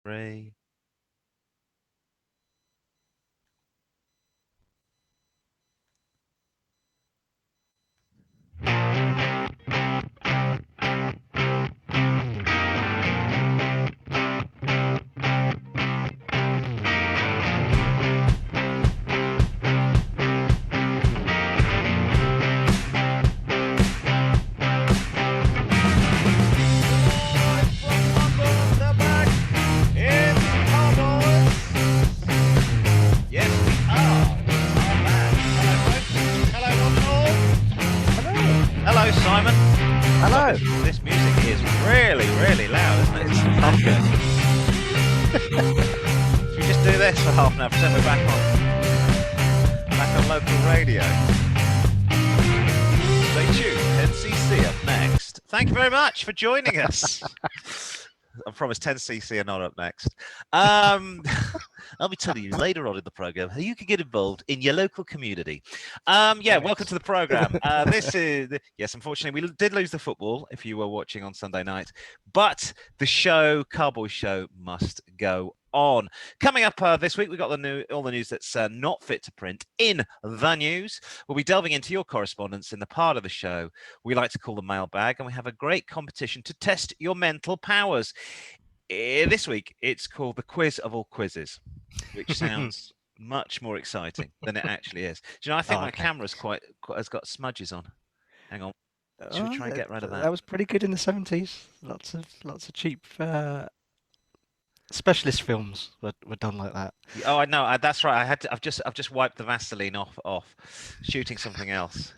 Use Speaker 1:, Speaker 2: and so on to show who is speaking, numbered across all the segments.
Speaker 1: 3.
Speaker 2: Hello.
Speaker 1: This music is really, really loud, isn't it? It's pumpkin. Should we just do this for half an hour, pretend we're back on local radio? Stay tuned. 10cc up next. Thank you very much for joining us. I promise 10cc are not up next. I'll be telling you later on in the program how you can get involved in your local community. Welcome to the program. Yes, unfortunately, we did lose the football if you were watching on Sunday night, but the show, Car-Boyz show, must go on. Coming up this week, we've got all the news that's not fit to print in the news. We'll be delving into your correspondence in the part of the show we like to call the mailbag, and we have a great competition to test your mental powers. This week, it's called the quiz of all quizzes, which sounds much more exciting than it actually is. Do you know, I think my camera's has got smudges on. Hang on. Should we try and get rid of that?
Speaker 2: That was pretty good in the 70s. Lots of cheap specialist films were done like that.
Speaker 1: Oh, I know. That's right. I've just wiped the Vaseline off, shooting something else.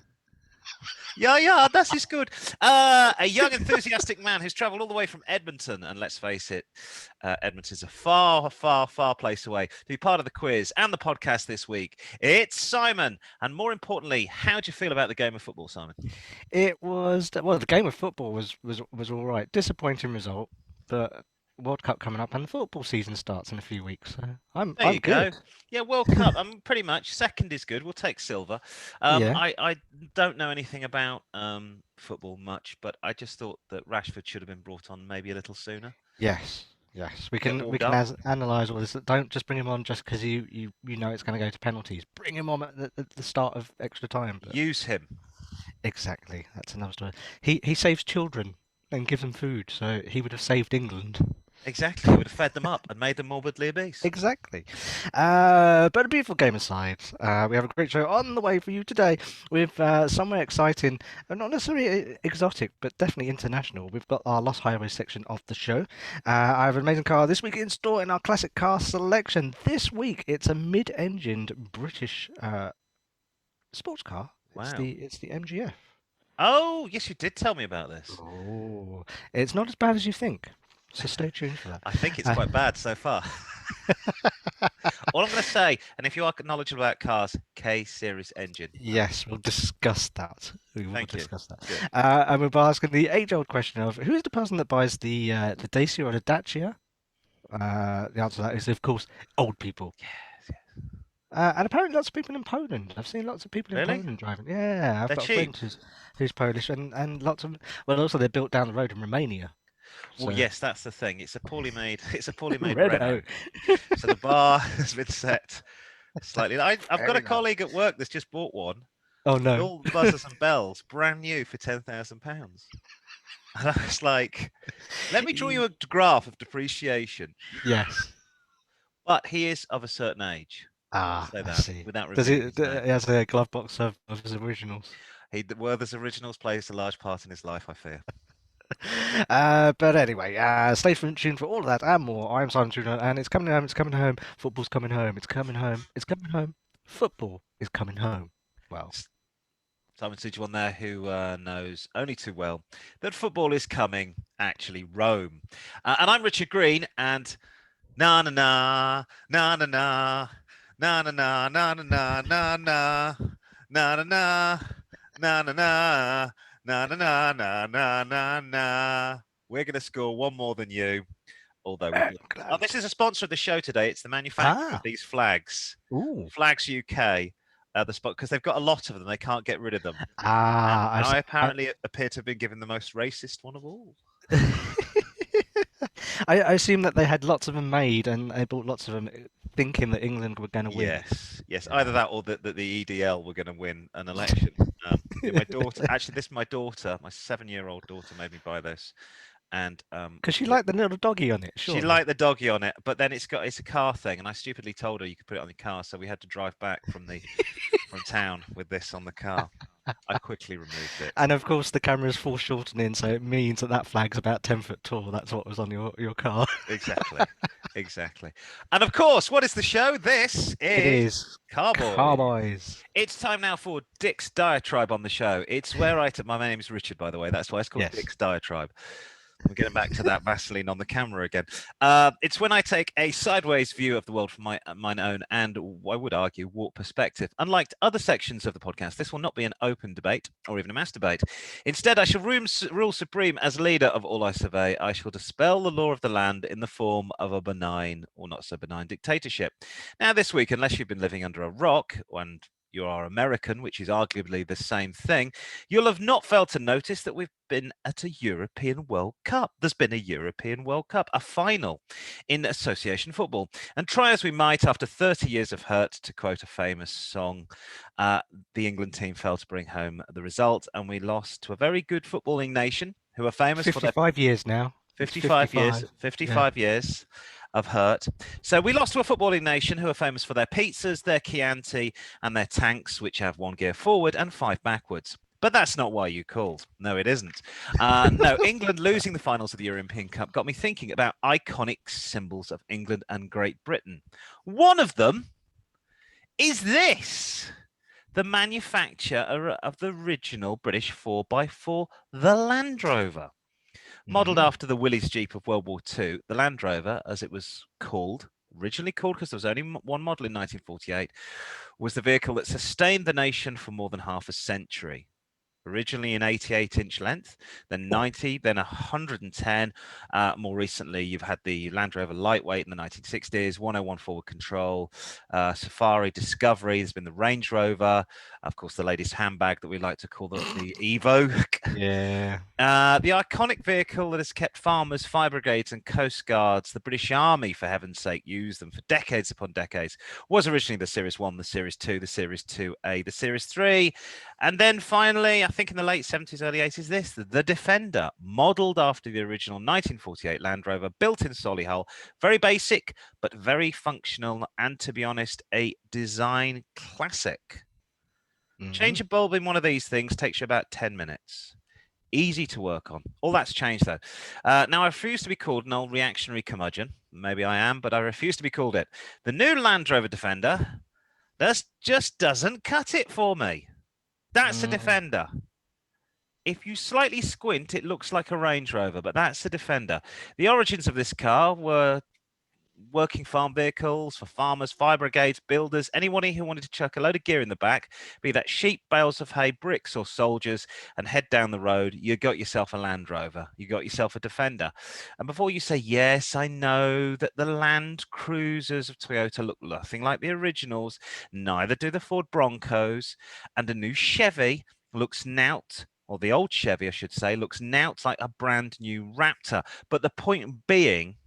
Speaker 1: Yeah, that is good. A young, enthusiastic man who's travelled all the way from Edmonton, and let's face it, Edmonton's a far, far, far place away, to be part of the quiz and the podcast this week. It's Simon, and more importantly, how do you feel about the game of football, Simon?
Speaker 2: It was the game of football was all right. Disappointing result, but World Cup coming up and the football season starts in a few weeks, so I'm good.
Speaker 1: Go. Yeah, World Cup. I'm pretty much second is good. We'll take silver. I don't know anything about football much, but I just thought that Rashford should have been brought on maybe a little sooner.
Speaker 2: Yes. We can analyse all this. Don't just bring him on just because you know it's going to go to penalties. Bring him on at the start of extra time.
Speaker 1: But... Use him.
Speaker 2: Exactly. That's another story. He saves children and gives them food, so he would have saved England.
Speaker 1: Exactly, he would have fed them up and made them morbidly obese.
Speaker 2: Exactly. But a beautiful game aside, we have a great show on the way for you today with somewhere exciting, not necessarily exotic, but definitely international. We've got our Lost Highways section of the show. I have an amazing car this week in store in our classic car selection. This week, it's a mid-engined British sports car.
Speaker 1: Wow.
Speaker 2: It's the MGF.
Speaker 1: Oh, yes, you did tell me about this.
Speaker 2: Oh, it's not as bad as you think. So stay tuned for that.
Speaker 1: I think it's quite bad so far. All I'm going to say, and if you are knowledgeable about cars, K-series engine.
Speaker 2: Yes, we'll discuss that.
Speaker 1: Thank you.
Speaker 2: Discuss that. And we'll be asking the age-old question of who is the person that buys the Dacia or the Dacia? The answer to that is, of course, old people.
Speaker 1: Yes.
Speaker 2: And apparently lots of people in Poland. I've seen lots of people in Poland driving. Yeah, I've got a friend who's Polish, and lots of also they're built down the road in Romania.
Speaker 1: Well, yes, that's the thing. It's a poorly made Renault. So the bar has been set slightly. I've got a colleague at work that's just bought one.
Speaker 2: Oh no!
Speaker 1: All buzzers and bells, brand new for £10,000. And I was like, let me draw you a graph of depreciation.
Speaker 2: Yes.
Speaker 1: But he is of a certain age.
Speaker 2: I see.
Speaker 1: Without
Speaker 2: Does he has a glove box of his originals?
Speaker 1: His originals plays a large part in his life, I fear.
Speaker 2: But anyway, stay tuned for all of that and more. I'm Simon Tudor, and it's coming home. It's coming home. Football's coming home. It's coming home. It's coming home. Football is coming home. Well,
Speaker 1: Simon Tudor on there who knows only too well that football is coming. Actually, Rome. And I'm Richard Green, and na na na na na na na na na na na na na na na na na na. Na na na na na na na. We're going to score one more than you. Although this is a sponsor of the show today. It's the manufacturer of these flags.
Speaker 2: Ooh.
Speaker 1: Flags UK. The spot because they've got a lot of them. They can't get rid of them.
Speaker 2: I
Speaker 1: apparently appear to have been given the most racist one of all.
Speaker 2: I assume that they had lots of them made, and they bought lots of them, thinking that England were going to win.
Speaker 1: Yes, yes. Either
Speaker 2: Yeah.
Speaker 1: that or that the EDL were going to win an election. Yeah, my daughter, actually, this my daughter, my 7-year-old daughter, made me buy this, and
Speaker 2: Because she liked the little doggy on it,
Speaker 1: she
Speaker 2: surely.
Speaker 1: liked the doggy on it, but then it's a car thing, and I stupidly told her you could put it on the car, so we had to drive back from town with this on the car. I quickly removed it.
Speaker 2: And of course, the camera's foreshortening, so it means that that flag's about 10 foot tall. That's what was on your car.
Speaker 1: Exactly, exactly. And of course, what is the show? This
Speaker 2: It
Speaker 1: is
Speaker 2: is
Speaker 1: Car-Boyz.
Speaker 2: Car-Boyz.
Speaker 1: It's time now for Dick's Diatribe on the show. It's where my name is Richard, by the way. That's why it's called
Speaker 2: Yes.
Speaker 1: Dick's Diatribe. We're getting back to that Vaseline on the camera again. It's when I take a sideways view of the world from mine own and, I would argue, warped perspective. Unlike other sections of the podcast, this will not be an open debate or even a mass debate. Instead, I shall rule supreme as leader of all I survey. I shall dispel the law of the land in the form of a benign or not so benign dictatorship. Now, this week, unless you've been living under a rock and you are American, which is arguably the same thing, you'll have not failed to notice that we've been at a European World Cup. There's been a European World Cup, a final in association football. And try as we might, after 30 years of hurt, to quote a famous song, the England team failed to bring home the result, and we lost to a very good footballing nation who are famous for their
Speaker 2: 55 years now. It's
Speaker 1: 55 years,
Speaker 2: 55. Yeah.
Speaker 1: 55 years of hurt. So we lost to a footballing nation who are famous for their pizzas, their Chianti, and their tanks, which have 1 gear forward and 5 backwards. But that's not why you called. No, it isn't. No, England losing the finals of the European Cup got me thinking about iconic symbols of England and Great Britain. One of them is this. The manufacturer of the original British 4x4, the Land Rover. Modelled after the Willys Jeep of World War II, the Land Rover, as it was called, originally called because there was only one model in 1948, was the vehicle that sustained the nation for more than half a century. Originally an 88-inch length, then 90, then 110. More recently, you've had the Land Rover Lightweight in the 1960s, 101 forward control, Safari, Discovery. There's been the Range Rover, of course, the latest handbag that we like to call the Evo.
Speaker 2: Yeah.
Speaker 1: The iconic vehicle that has kept farmers, fire brigades, and coast guards, the British Army, for heaven's sake, used them for decades upon decades, was originally the Series 1, the Series 2, the Series 2A, the Series 3, and then finally, I think in the late 70s, early 80s, the Defender, modelled after the original 1948 Land Rover, built in Solihull, very basic, but very functional, and to be honest, a design classic. Change a bulb in one of these things takes you about 10 minutes. Easy to work on. All that's changed, though. Now, I refuse to be called an old reactionary curmudgeon. Maybe I am, but I refuse to be called it. The new Land Rover Defender just doesn't cut it for me. That's a Defender. If you slightly squint, it looks like a Range Rover, but that's a Defender. The origins of this car were working farm vehicles for farmers, fire brigades, builders, anyone who wanted to chuck a load of gear in the back, be that sheep, bales of hay, bricks, or soldiers, and head down the road. You got yourself a Land Rover. You got yourself a Defender. And before you say, yes, I know that the Land Cruisers of Toyota look nothing like the originals, neither do the Ford Broncos, and a new Chevy looks nout, or the old Chevy, I should say, looks nout like a brand new Raptor. But the point being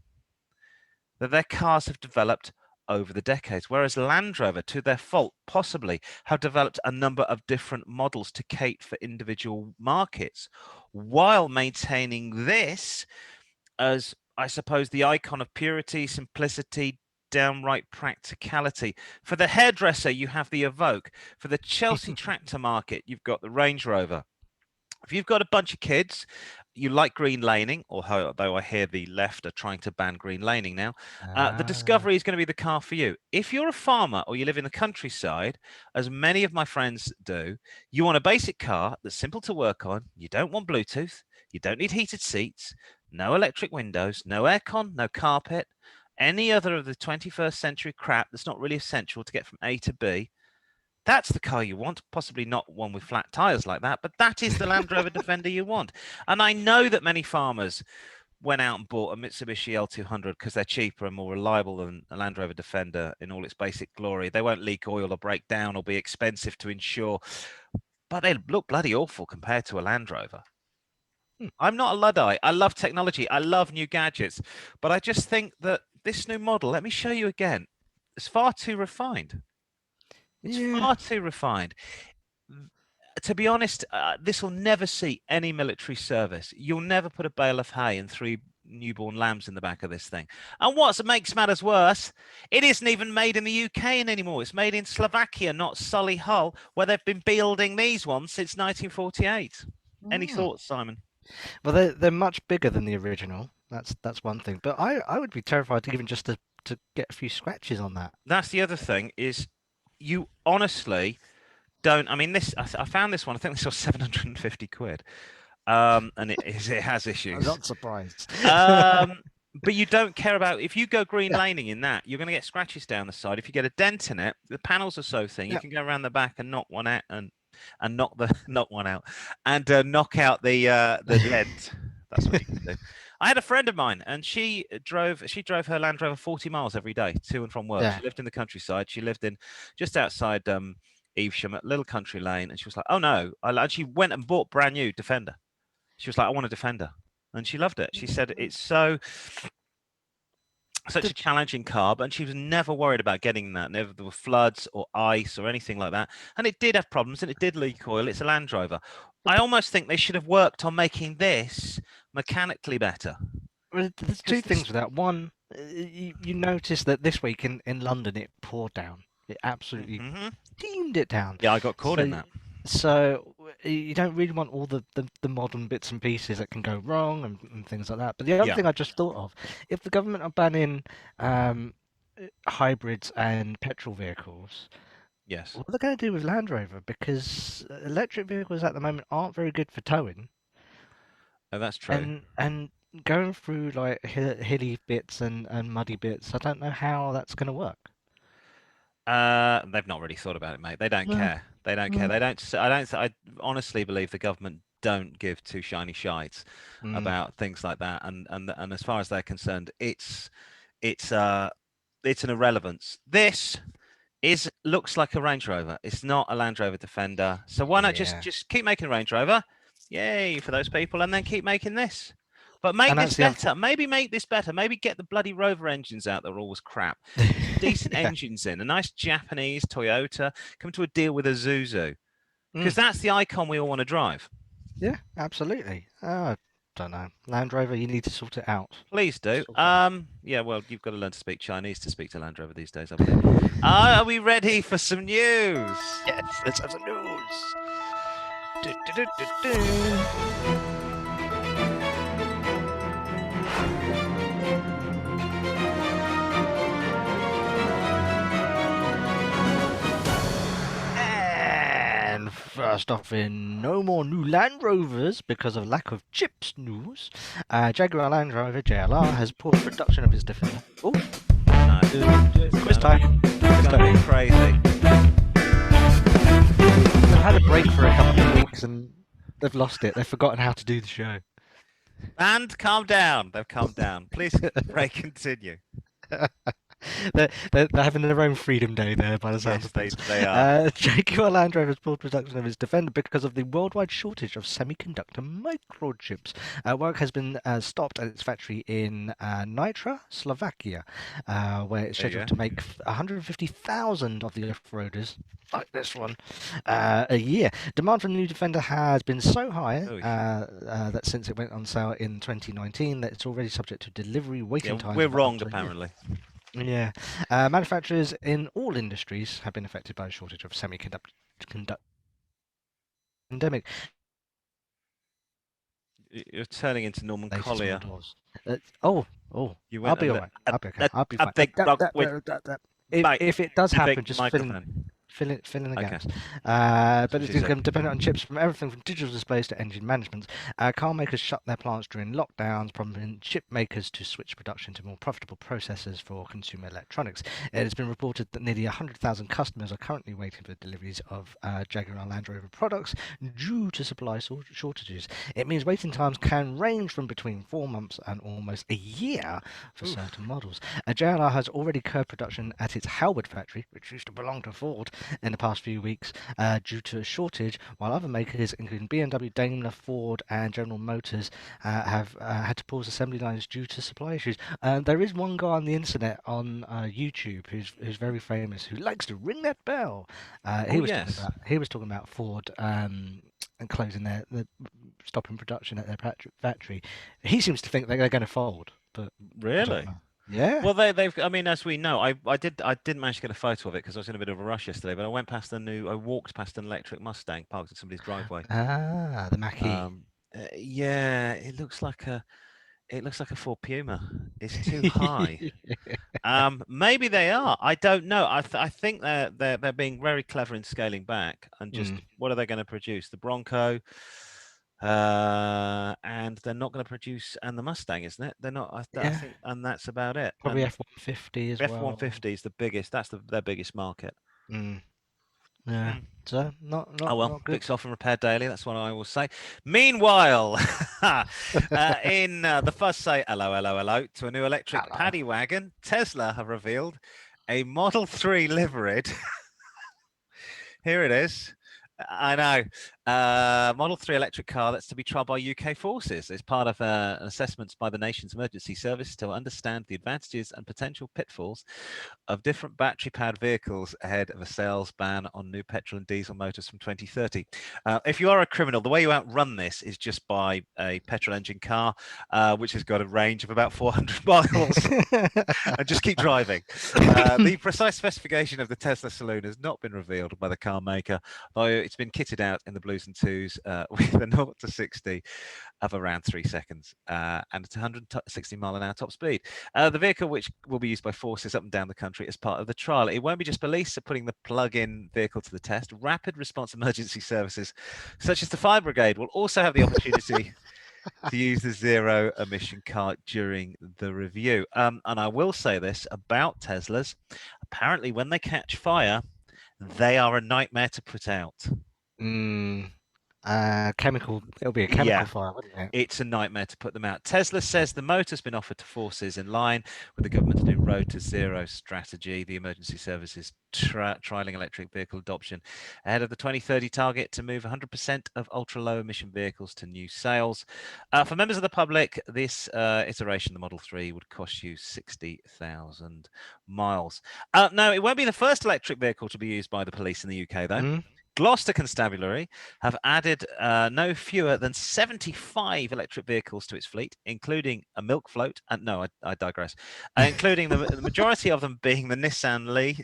Speaker 1: that their cars have developed over the decades, whereas Land Rover, to their fault, possibly have developed a number of different models to cater for individual markets, while maintaining this as, I suppose, the icon of purity, simplicity, downright practicality. For the hairdresser, you have the Evoque. For the Chelsea tractor market, you've got the Range Rover. If you've got a bunch of kids, you like green laning, although I hear the left are trying to ban green laning now, the Discovery is going to be the car for you. If you're a farmer or you live in the countryside, as many of my friends do, you want a basic car that's simple to work on. You don't want Bluetooth. You don't need heated seats, no electric windows, no aircon, no carpet, any other of the 21st century crap that's not really essential to get from A to B. That's the car you want, possibly not one with flat tires like that, but that is the Land Rover Defender you want. And I know that many farmers went out and bought a Mitsubishi L200 because they're cheaper and more reliable than a Land Rover Defender in all its basic glory. They won't leak oil or break down or be expensive to insure, but they look bloody awful compared to a Land Rover. I'm not a Luddite. I love technology. I love new gadgets. But I just think that this new model, let me show you again, it's far too refined. It's
Speaker 2: Yeah.
Speaker 1: far too refined. To be honest, this will never see any military service. You'll never put a bale of hay and 3 newborn lambs in the back of this thing. And what makes matters worse, it isn't even made in the UK anymore. It's made in Slovakia, not Solihull, where they've been building these ones since 1948. Any
Speaker 2: Mm.
Speaker 1: thoughts, Simon?
Speaker 2: Well, they're much bigger than the original. That's one thing. But I would be terrified even just to get a few scratches on that.
Speaker 1: That's the other thing is you honestly don't. I mean, I found this one. I think this was 750 quid. And it has
Speaker 2: I'm
Speaker 1: issues.
Speaker 2: not surprised.
Speaker 1: But you don't care about if you go green laning in that, you're going to get scratches down the side. If you get a dent in it, the panels are so thin, you can go around the back and knock one out and knock one out and knock out the dent. That's what you can do. I had a friend of mine, and she drove her Land Rover 40 miles every day to and from work.
Speaker 2: Yeah.
Speaker 1: She lived in the countryside. She lived in just outside Evesham, at Little Country Lane, and she was like, "Oh no!" And she went and bought brand new Defender. She was like, "I want a Defender," and she loved it. She said it's such a challenging car, but she was never worried about getting that. Never there were floods or ice or anything like that. And it did have problems, and it did leak oil. It's a Land Rover. I almost think they should have worked on making this mechanically better.
Speaker 2: Well, there's two things with that. One, you notice that this week in London it poured down. It absolutely steamed it down.
Speaker 1: Yeah, I got caught in that.
Speaker 2: So you don't really want all the modern bits and pieces that can go wrong and things like that. But the other thing I just thought of, if the government are banning hybrids and petrol vehicles,
Speaker 1: Yes.
Speaker 2: what are they going to do with Land Rover? Because electric vehicles at the moment aren't very good for towing.
Speaker 1: Oh, that's true.
Speaker 2: And going through like hilly bits and muddy bits, I don't know how that's going to work.
Speaker 1: They've not really thought about it, mate. They don't care. They don't care. They don't. I honestly believe the government don't give two shiny shites about things like that. And as far as they're concerned, it's an irrelevance. This looks like a Range Rover. It's not a Land Rover Defender. So why not just keep making a Range Rover? Yay for those people, and then keep making this. But make this better. Maybe make this better. Maybe get the bloody Rover engines out that are always crap. Decent engines in. A nice Japanese Toyota. Come to a deal with a Zuzu. Because that's the icon we all want to drive.
Speaker 2: Yeah, absolutely. I don't know. Land Rover, you need to sort it out.
Speaker 1: Please do. Yeah, well, you've got to learn to speak Chinese to speak to Land Rover these days, I believe. Are we ready for some news?
Speaker 2: Yes, let's have some news. And first off, in no more new Land Rovers because of lack of chips news, Jaguar Land Rover JLR has paused production of its Defender. Oh, quiz time.
Speaker 1: It's going to be crazy.
Speaker 2: They've had a break for a couple of weeks and they've lost it. They've forgotten how to do the show.
Speaker 1: And calm down. They've calmed down. Please, Ray, continue.
Speaker 2: They're having their own Freedom Day there, by the sounds of things.
Speaker 1: They are.
Speaker 2: Jaguar Land Rover has paused production of its Defender because of the worldwide shortage of semiconductor microchips. Work has been stopped at its factory in Nitra, Slovakia, where it's scheduled to make 150,000 of the off-roaders, like this one, a year. Demand for the new Defender has been so high that since it went on sale in 2019, that it's already subject to delivery waiting times.
Speaker 1: We're wrong, apparently.
Speaker 2: Yeah. Manufacturers in all industries have been affected by a shortage of semiconductor pandemic.
Speaker 1: You're turning into Norman Collier.
Speaker 2: I'll be alright. I'll be okay. I'll be fine. If it does happen, just fill in the gaps. But it's dependent on chips from everything from digital displays to engine management. Car makers shut their plants during lockdowns, prompting chip makers to switch production to more profitable processors for consumer electronics. It has been reported that nearly 100,000 customers are currently waiting for deliveries of Jaguar Land Rover products due to supply shortages. It means waiting times can range from between 4 months and almost a year for certain models. JLR has already curbed production at its Howard factory, which used to belong to Ford, in the past few weeks due to a shortage, while other makers, including BMW, Daimler, Ford, and General Motors, have had to pause assembly lines due to supply issues. There is one guy on the internet on YouTube who's very famous who likes to ring that bell.
Speaker 1: Oh yes.
Speaker 2: He was talking about Ford and closing the stopping production at their factory. He seems to think they're going to fold, but I don't
Speaker 1: Really?
Speaker 2: know. Yeah.
Speaker 1: Well, they've. I mean, as we know, I didn't manage to get a photo of it because I was in a bit of a rush yesterday. But I walked past an electric Mustang parked in somebody's driveway.
Speaker 2: Ah, the Mackie.
Speaker 1: Um, yeah, it looks like a Ford Puma. It's too high. Maybe they are. I don't know. I think they're being very clever in scaling back and just
Speaker 2: Mm.
Speaker 1: what are they going to produce? The Bronco, and they're not going to produce and the Mustang, isn't it? They're not. I
Speaker 2: Yeah,
Speaker 1: think, and that's about it.
Speaker 2: probably
Speaker 1: And
Speaker 2: F-150 as well.
Speaker 1: F-150 is the biggest. That's their biggest market.
Speaker 2: Mm. Yeah.
Speaker 1: Mm.
Speaker 2: So not
Speaker 1: Oh
Speaker 2: not
Speaker 1: well,
Speaker 2: not good.
Speaker 1: fix off and repair daily. That's what I will say. Meanwhile, in the first say hello, hello, hello to a new electric
Speaker 2: Hello.
Speaker 1: paddy wagon, Tesla have revealed a Model 3 liveried. Here it is. I know. Model 3 electric car that's to be trialled by UK forces. It's part of an assessment by the nation's emergency service to understand the advantages and potential pitfalls of different battery-powered vehicles ahead of a sales ban on new petrol and diesel motors from 2030. If you are a criminal, the way you outrun this is just buy a petrol engine car, which has got a range of about 400 miles, and just keep driving. The precise specification of the Tesla Saloon has not been revealed by the car maker, though it's been kitted out in the blues and twos with a 0 to 60 of around 3 seconds and it's 160-mile-an-hour top speed. The vehicle, which will be used by forces up and down the country as part of the trial, it won't be just police are putting the plug-in vehicle to the test. Rapid response emergency services, such as the fire brigade, will also have the opportunity to use the zero emission car during the review. And I will say this about Teslas: apparently, when they catch fire, they are a nightmare to put out.
Speaker 2: Mm. Chemical. It'll be a
Speaker 1: Yeah.
Speaker 2: chemical fire, wouldn't it?
Speaker 1: It's a nightmare to put them out. Tesla says the motor's been offered to forces in line with the government's new Road to Zero strategy. The emergency services trialing electric vehicle adoption ahead of the 2030 target to move 100% of ultra-low emission vehicles to new sales. For members of the public, this iteration, the Model 3, would cost you 60,000 miles. No, it won't be the first electric vehicle to be used by the police in the UK, though.
Speaker 2: Mm.
Speaker 1: Gloucester Constabulary have added no fewer than 75 electric vehicles to its fleet, including a milk float. And no, I digress. Including the majority of them being the Nissan Leaf.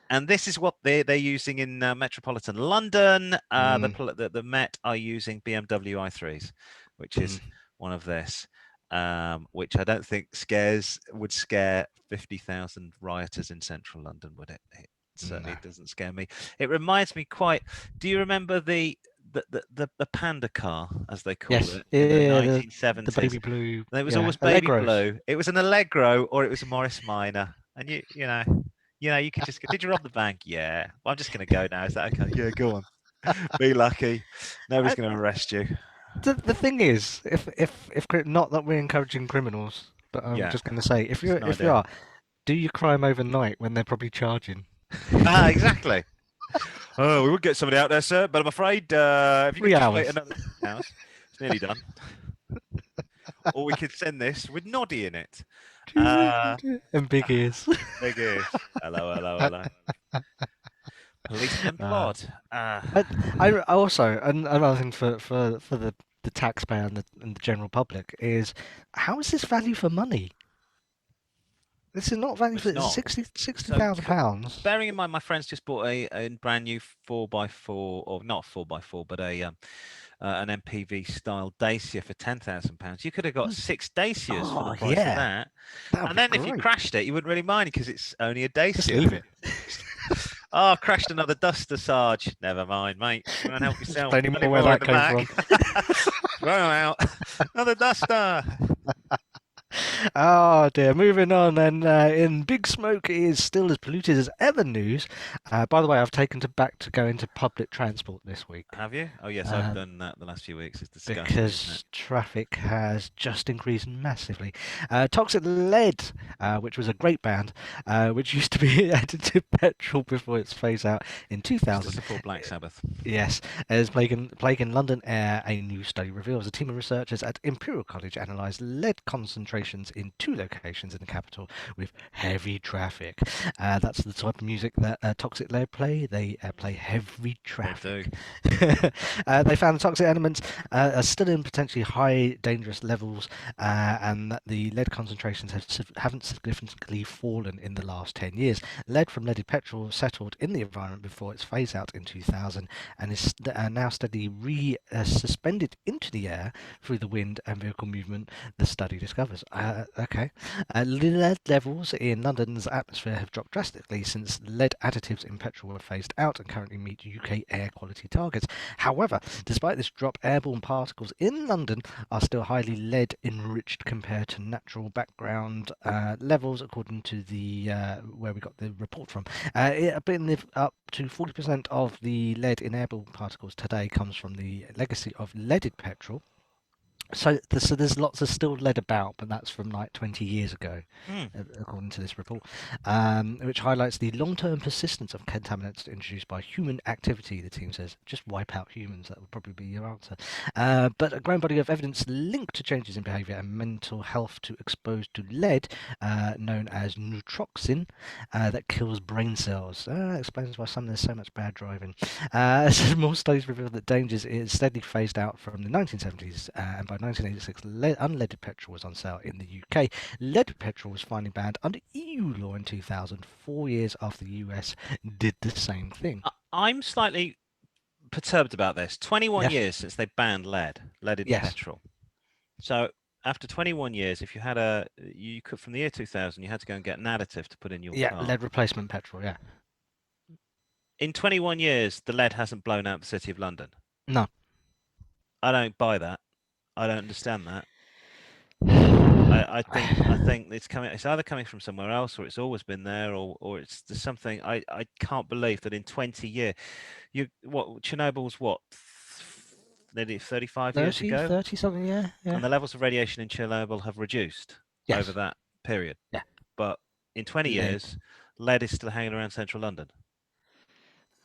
Speaker 1: And this is what they're using in metropolitan London. The Met are using BMW i3s, which is one of this, which I don't think would scare 50,000 rioters in central London, would it? Certainly it doesn't scare me. It reminds me quite. Do you remember the panda car, as they call it, in the 1970s?
Speaker 2: The baby blue.
Speaker 1: It was always baby blue. It was an Allegro or it was a Morris Minor, and you know, you could just go. Did you rob the bank? Yeah. Well, I'm just going to go now. Is that okay? Yeah, go on. Be lucky. Nobody's going to arrest you.
Speaker 2: The thing is, if not that we're encouraging criminals, but I'm just going to say, if you are, do your crime overnight when they're probably charging.
Speaker 1: Exactly. Oh, we would get somebody out there, sir, but I'm afraid if you could just wait another hours, it's nearly done. Or we could send this with Noddy in it.
Speaker 2: And big ears.
Speaker 1: Big ears. Hello, hello, hello. Policeman plot.
Speaker 2: I also, another thing for the taxpayer and the general public is, how is this value for money? This is not value for £60,000.
Speaker 1: Bearing in mind, my friends just bought a brand new 4x4, or not 4x4, but an MPV style Dacia for £10,000. You could have got 6 Dacias for the price of that. And then if you crashed it, you wouldn't really mind because it's only a Dacia.
Speaker 2: Just leave it.
Speaker 1: Oh, crashed another Duster, Sarge. Never mind, mate. Go and help yourself.
Speaker 2: Any more where that came from.
Speaker 1: Throw out. Another Duster.
Speaker 2: Oh dear. Moving on, and in Big Smoke is still as polluted as ever news. By the way, I've taken to back to go into public transport this week.
Speaker 1: Have you? Oh yes, I've
Speaker 2: Um,
Speaker 1: done that the last few weeks. It's disgusting, isn't it?
Speaker 2: because traffic has just increased massively. Toxic Lead, which was a great band, which used to be added to petrol before its phase out in
Speaker 1: Used to
Speaker 2: 2000.
Speaker 1: support Black Sabbath.
Speaker 2: Yes, as plaguing London air, a new study reveals a team of researchers at Imperial College analysed lead concentrations in two locations in the capital with heavy traffic. That's the type of music that Toxic Lead play. They play heavy
Speaker 1: They
Speaker 2: traffic.
Speaker 1: do.
Speaker 2: They found the toxic elements are still in potentially high dangerous levels, and that the lead concentrations haven't significantly fallen in the last 10 years. Lead from leaded petrol settled in the environment before its phase out in 2000 and is now steadily suspended into the air through the wind and vehicle movement, the study discovers. Okay. Lead levels in London's atmosphere have dropped drastically since lead additives in petrol were phased out and currently meet UK air quality targets. However, despite this drop, airborne particles in London are still highly lead enriched compared to natural background levels, according to the where we got the report from. Up to 40% of the lead in airborne particles today comes from the legacy of leaded petrol. So there's lots of still lead about, but that's from like 20 years ago,
Speaker 1: Hmm.
Speaker 2: according to this report, which highlights the long-term persistence of contaminants introduced by human activity. The team says, just wipe out humans. That would probably be your answer. But a growing body of evidence linked to changes in behaviour and mental health to exposed to lead, known as neurotoxin, that kills brain cells. Explains why there's so much bad driving. More studies reveal that dangers is steadily phased out from the 1970s, and by 1986, unleaded petrol was on sale in the UK. Leaded petrol was finally banned under EU law in 2000, 4 years after the US did the same thing.
Speaker 1: I'm slightly perturbed about this. 21
Speaker 2: Yes.
Speaker 1: years since they banned leaded
Speaker 2: Yes.
Speaker 1: petrol. So after 21 years, if you had you could from the year 2000, you had to go and get an additive to put in your
Speaker 2: Yeah,
Speaker 1: car.
Speaker 2: lead replacement petrol, yeah.
Speaker 1: In 21 years, the lead hasn't blown out the city of London.
Speaker 2: No.
Speaker 1: I don't buy that. I don't understand that. I think it's coming. It's either coming from somewhere else, or it's always been there, or it's there's something. I can't believe that in 20 years, Chernobyl's what, nearly 35 years
Speaker 2: 30,
Speaker 1: ago,
Speaker 2: 30 something, yeah,
Speaker 1: and
Speaker 2: yeah.
Speaker 1: the levels of radiation in Chernobyl have reduced over
Speaker 2: Yes,
Speaker 1: that period.
Speaker 2: yeah.
Speaker 1: But in 20
Speaker 2: Lead.
Speaker 1: years, lead is still hanging around central London.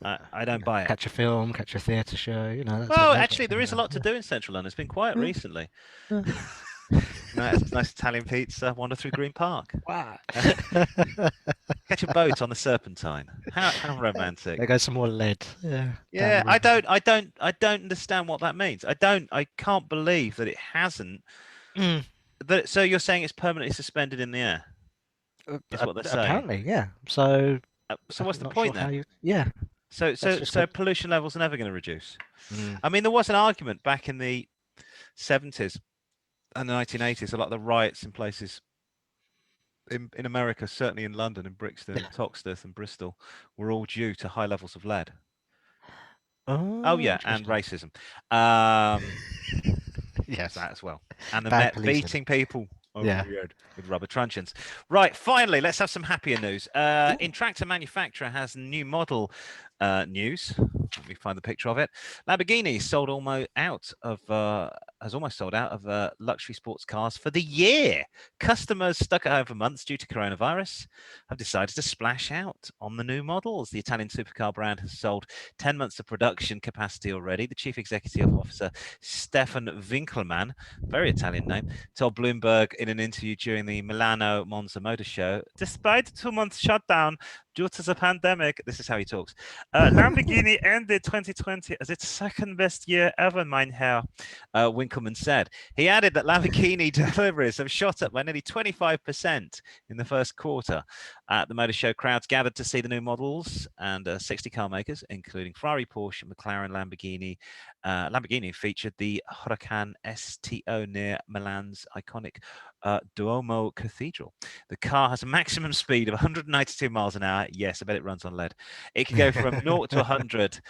Speaker 1: I don't
Speaker 2: Yeah.
Speaker 1: buy it.
Speaker 2: Catch a film, catch a theatre show, that's what
Speaker 1: Well,
Speaker 2: lead
Speaker 1: actually,
Speaker 2: was
Speaker 1: there is a lot to
Speaker 2: about.
Speaker 1: do in central London. It's been quiet
Speaker 2: Yeah.
Speaker 1: recently.
Speaker 2: Yeah.
Speaker 1: Nice Italian pizza. Wander through Green Park.
Speaker 2: Wow.
Speaker 1: Catch a boat on the Serpentine. How romantic.
Speaker 2: There goes some more lead. Yeah, down
Speaker 1: Yeah,
Speaker 2: the
Speaker 1: I
Speaker 2: river.
Speaker 1: don't understand what that means. I can't believe that it hasn't.
Speaker 2: Mm.
Speaker 1: So you're saying it's permanently suspended in the air? Is what they're saying.
Speaker 2: Apparently, yeah. So
Speaker 1: So
Speaker 2: I'm
Speaker 1: what's the
Speaker 2: not sure
Speaker 1: point
Speaker 2: how
Speaker 1: then?
Speaker 2: you. Yeah,
Speaker 1: So
Speaker 2: that's
Speaker 1: so
Speaker 2: just
Speaker 1: so
Speaker 2: good.
Speaker 1: pollution levels are never going to reduce.
Speaker 2: Mm.
Speaker 1: I mean, there was an argument back in the 70s and the 1980s. A lot of the riots in places in America, certainly in London, in Brixton,
Speaker 2: Yeah.
Speaker 1: and Toxteth, and Bristol, were all due to high levels of lead. Oh
Speaker 2: Oh,
Speaker 1: yeah, and
Speaker 2: interesting.
Speaker 1: racism. Um, There's
Speaker 2: Yes.
Speaker 1: that as well. And the
Speaker 2: Bad
Speaker 1: Met
Speaker 2: policing.
Speaker 1: beating people over
Speaker 2: Yeah.
Speaker 1: the head with rubber truncheons. Right, finally, let's have some happier news.
Speaker 2: Ooh.
Speaker 1: Tractor manufacturer has new model news. Let me find the picture of it. Lamborghini sold almost out of has almost sold out of luxury sports cars for the year. Customers stuck at home for months due to coronavirus have decided to splash out on the new models. The Italian supercar brand has sold 10 months of production capacity already. The chief executive officer, Stefan Winkelmann, very Italian name, told Bloomberg in an interview during the Milano Monza Motor Show, despite a 2-month shutdown due to the pandemic, this is how he talks, Lamborghini ended 2020 as its second best year ever, mein Herr, Winkelmann said. He added that Lamborghini deliveries have shot up by nearly 25% in the first quarter. At the motor show, crowds gathered to see the new models, and 60 car makers, including Ferrari, Porsche, McLaren, Lamborghini. Lamborghini featured the Huracan STO near Milan's iconic Duomo Cathedral. The car has a maximum speed of 192 miles an hour. Yes, I bet it runs on lead. It can go from 0 to 100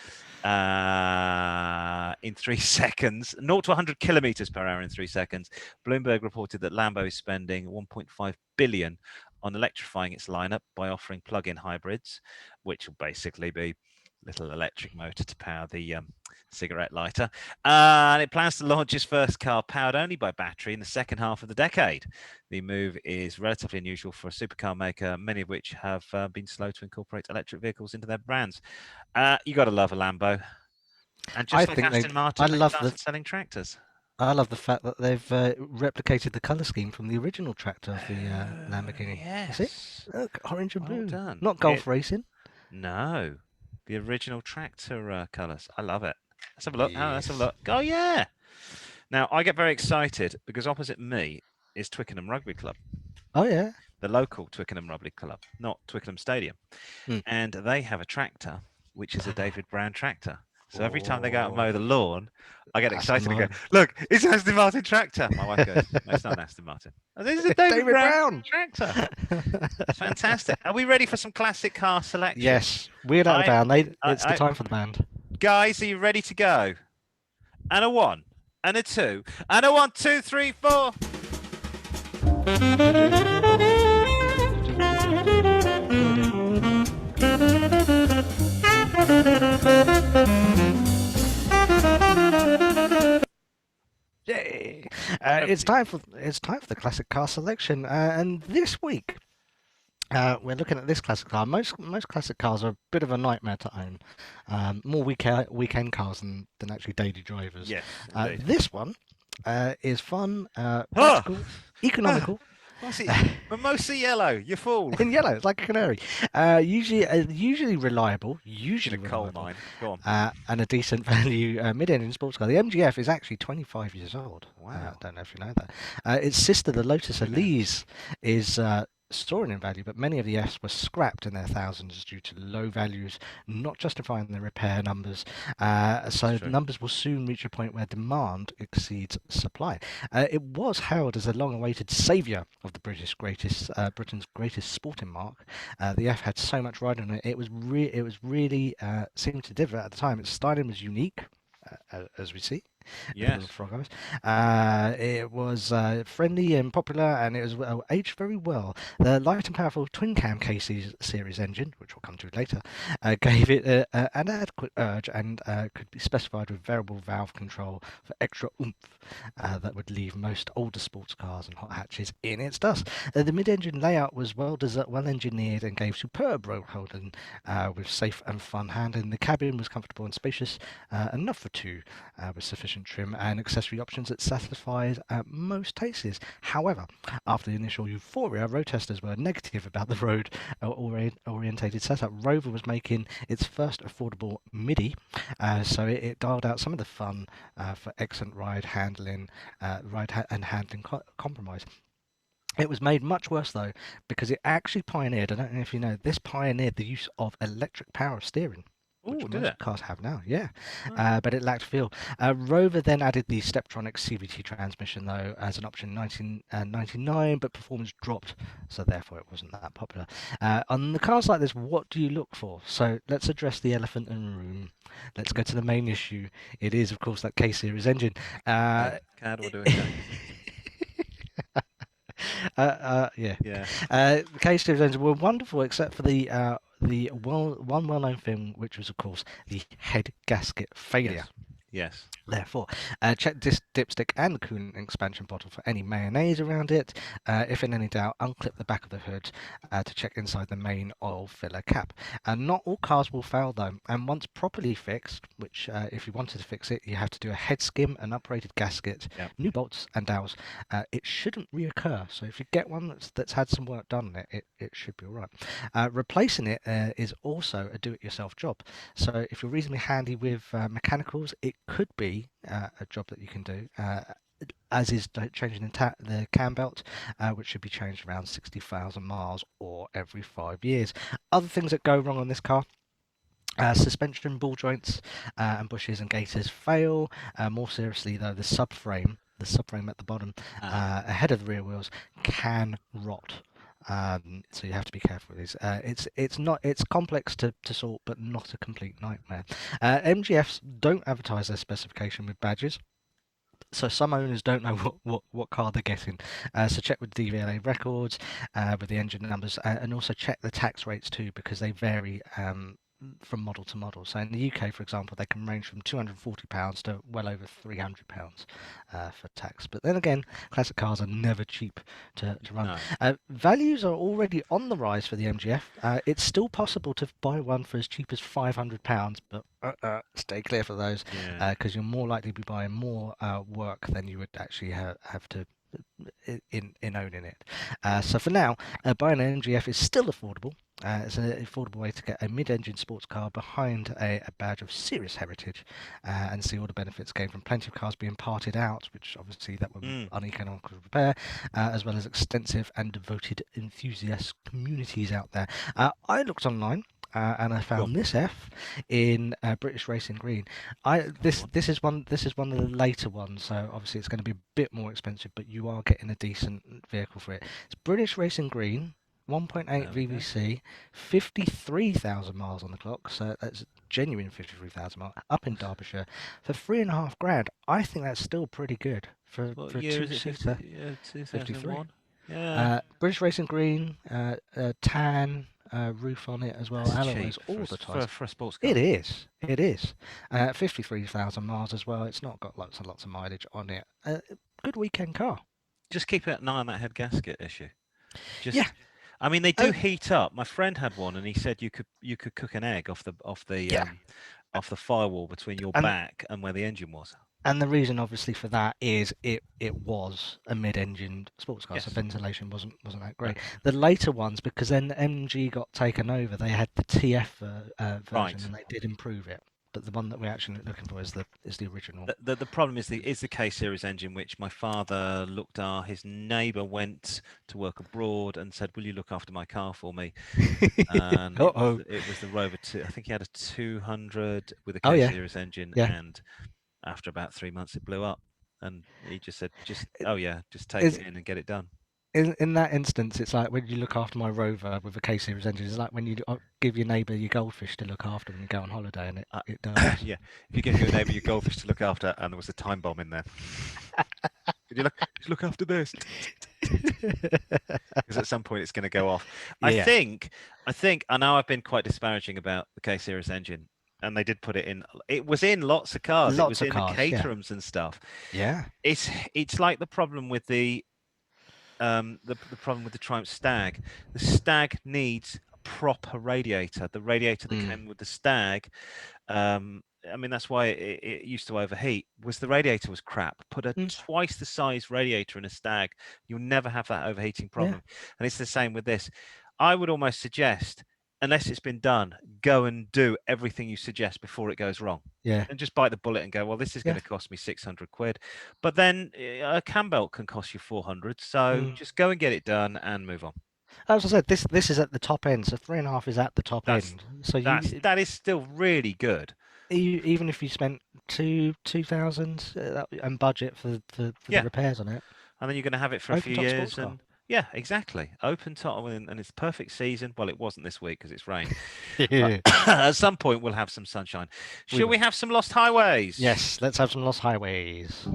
Speaker 1: in 3 seconds. 0 to 100 kilometers per hour in 3 seconds. Bloomberg reported that Lambo is spending 1.5 billion on electrifying its lineup by offering plug-in hybrids, which will basically be little electric motor to power the cigarette lighter. And it plans to launch its first car powered only by battery in the second half of the decade. The move is relatively unusual for a supercar maker, many of which have been slow to incorporate electric vehicles into their brands. You got to love a Lambo. And just like Aston Martin, they started selling tractors.
Speaker 2: I love the fact that they've replicated the colour scheme from the original tractor of the Lamborghini.
Speaker 1: Yes.
Speaker 2: You see? Look, orange and blue.
Speaker 1: Done.
Speaker 2: Not golf racing.
Speaker 1: No. The original tractor colours. I love it. Let's have a look.
Speaker 2: Yes.
Speaker 1: Let's have a look. Oh, yeah. Now, I get very excited because opposite me is Twickenham Rugby Club.
Speaker 2: Oh, yeah.
Speaker 1: The local Twickenham Rugby Club, not Twickenham Stadium. And they have a tractor, which is a David Brown tractor. So every time they go out and mow the lawn, I get excited and go, look, it's an Aston Martin tractor. My wife goes, no, it's not an Aston Martin. Oh, this is a David Brown tractor. Fantastic. Are we ready for some classic car selection?
Speaker 2: Yes, without a doubt. It's the time for the band.
Speaker 1: Guys, are you ready to go? And a 1, and a 2, and a 1, 2, 3, 4.
Speaker 2: Yay! It's time for the classic car selection, and this week we're looking at this classic car. Most classic cars are a bit of a nightmare to own. More weekend cars than actually daily drivers.
Speaker 1: Yes.
Speaker 2: This one is fun, practical, economical.
Speaker 1: But mostly yellow, you fool.
Speaker 2: In yellow, it's like a canary. Usually reliable. Usually
Speaker 1: a coal mine. Go
Speaker 2: on. And a decent value mid-engine sports car. The MGF is actually 25 years old.
Speaker 1: Wow.
Speaker 2: I don't know if you know that. Its sister, the Lotus Elise, is soaring in value, but many of the Fs were scrapped in their thousands due to low values, not justifying the repair numbers. So the numbers will soon reach a point where demand exceeds supply. It was hailed as a long-awaited saviour of the Britain's greatest sporting mark. The F had so much ride on it. It was really seemed to differ at the time. Its styling was unique, as we see.
Speaker 1: Yes.
Speaker 2: Frog it was friendly and popular, and it was aged very well. The light and powerful twin-cam K-Series engine, which we'll come to later, gave it an adequate urge and could be specified with variable valve control for extra oomph that would leave most older sports cars and hot hatches in its dust. The mid-engine layout was well engineered and gave superb road holding with safe and fun handling. The cabin was comfortable and spacious, enough for two, with sufficient trim and accessory options that satisfies most tastes. However, after the initial euphoria, road testers were negative about the road orientated setup. Rover was making its first affordable MIDI, so it dialed out some of the fun for excellent handling compromise. It was made much worse, though, because it actually pioneered, I don't know if you know, this pioneered the use of electric power steering. Which most cars have now, yeah. But it lacked feel. Rover then added the Steptronic CVT transmission, though, as an option in 1999, but performance dropped, so therefore it wasn't that popular. On the cars like this, what do you look for? So let's address the elephant in the room. Let's go to the main issue. It is, of course, that K-Series engine.
Speaker 1: CAD will do it.
Speaker 2: The K-Series engine were wonderful, except for the well-known thing, which was, of course, the head gasket failure.
Speaker 1: Yes.
Speaker 2: Therefore, check this dipstick and the coolant expansion bottle for any mayonnaise around it. If in any doubt, unclip the back of the hood to check inside the main oil filler cap. Not all cars will fail, though, and once properly fixed, which if you wanted to fix it, you have to do a head skim, an uprated gasket, new bolts and dowels. It shouldn't reoccur, so if you get one that's had some work done on it, it should be all right. Replacing it is also a do-it-yourself job, so if you're reasonably handy with mechanicals, it could be a job that you can do, as is changing the cam belt, which should be changed around 60,000 miles or every 5 years. Other things that go wrong on this car: suspension ball joints and bushes and gaiters fail. More seriously, though, the subframe at the bottom, ahead of the rear wheels, can rot. So you have to be careful with these. It's complex to sort, but not a complete nightmare. MGFs don't advertise their specification with badges. So some owners don't know what car they're getting. So check with DVLA records, with the engine numbers, and also check the tax rates too, because they vary from model to model. So in the UK, for example, they can range from £240 to well over £300 for tax. But then again, classic cars are never cheap to run.
Speaker 1: No.
Speaker 2: Values are already on the rise for the MGF. It's still possible to buy one for as cheap as £500, but stay clear for those,
Speaker 1: Yeah.
Speaker 2: because you're more likely to be buying more work than you would actually have to in owning it. So for now, buying an MGF is still affordable. It's an affordable way to get a mid-engine sports car behind a badge of serious heritage, and see all the benefits gained from plenty of cars being parted out, which obviously that would be uneconomical repair, as well as extensive and devoted enthusiast communities out there. I looked online. And I found this F in British Racing Green. This is one of the later ones, so obviously it's going to be a bit more expensive, but you are getting a decent vehicle for it. It's British Racing Green, 1.8 VVC, 53,000 miles on the clock, so that's genuine 53,000 miles, up in Derbyshire for £3,500. I think that's still pretty good for a two-seater. 53.
Speaker 1: Yeah.
Speaker 2: British Racing Green, tan. Roof on it as well, alloys, all the types.
Speaker 1: For a sports car.
Speaker 2: It is. 53,000 miles as well. It's not got lots and lots of mileage on it. Good weekend car.
Speaker 1: Just keep an eye on that head gasket issue.
Speaker 2: Yeah.
Speaker 1: I mean, they do heat up. My friend had one, and he said you could cook an egg off the firewall between your back and where the engine was.
Speaker 2: And the reason, obviously, for that is it was a mid-engine sports car, so ventilation wasn't that great. The later ones, because then MG got taken over, they had the TF version, and they did improve it. But the one that we're actually looking for is the original.
Speaker 1: The problem is the K series engine, which my father looked after. His neighbour went to work abroad and said, "Will you look after my car for me?" And it was the Rover 2. I think he had a 200 with a K series engine, and after about 3 months, it blew up, and he just said, just take it in and get it done.
Speaker 2: In that instance, it's like when you look after my Rover with a K-series engine. It's like when you give your neighbour your goldfish to look after when you go on holiday, and it dies.
Speaker 1: Yeah, if you give your neighbour your goldfish to look after, and there was a time bomb in there, could you look after this? Because at some point it's going to go off. I think. I know I've been quite disparaging about the K-series engine. And they did put it in. It was in lots of cars. It was in the Caterhams and stuff. Yeah. It's like the problem with the problem with the Triumph Stag. The Stag needs a proper radiator. The radiator that came with the Stag. I mean, that's why it used to overheat. Was the radiator was crap. Put a twice the size radiator in a Stag, you'll never have that overheating problem. And it's the same with this. I would almost suggest, unless it's been done, go and do everything you suggest before it goes wrong. Yeah. And just bite the bullet and go, well, this is going to cost me 600 quid. But then a cam belt can cost you 400. So just go and get it done and move on.
Speaker 2: As I said, this is at the top end. So 3.5 is at the top end. So
Speaker 1: that is still really good.
Speaker 2: Even if you spent 2,000 and budget for the repairs on it.
Speaker 1: And then you're going to have it for a few years. Yeah, exactly. Open top, and it's perfect season. Well, it wasn't this week because it's rained. At some point, we'll have some sunshine. Shall we have some lost highways?
Speaker 2: Yes, let's have some lost highways.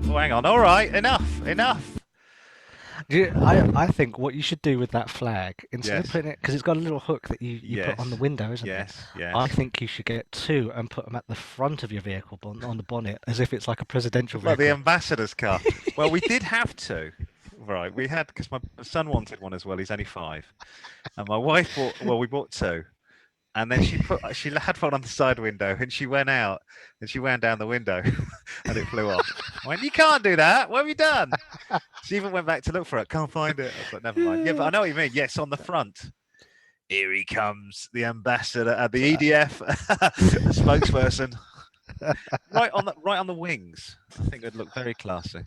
Speaker 1: Oh, hang on. All right, enough.
Speaker 2: I think what you should do with that flag, instead of putting it, because it's got a little hook that you put on the window, isn't it? Yes. I think you should get two and put them at the front of your vehicle, on the bonnet, as if it's like a presidential vehicle.
Speaker 1: Like the ambassador's car. Well, we did have to. Right, we had, because my son wanted one as well. He's only 5, and my wife we bought 2. And then she had one on the side window, and she went out and she ran down the window and it flew off. I went, you can't do that. What have you done? She even went back to look for it. Can't find it. I was like, never mind. Yeah, but I know what you mean. Yes, on the front. Here he comes, the ambassador, the EDF spokesperson. right on the wings. I think it'd look very classy.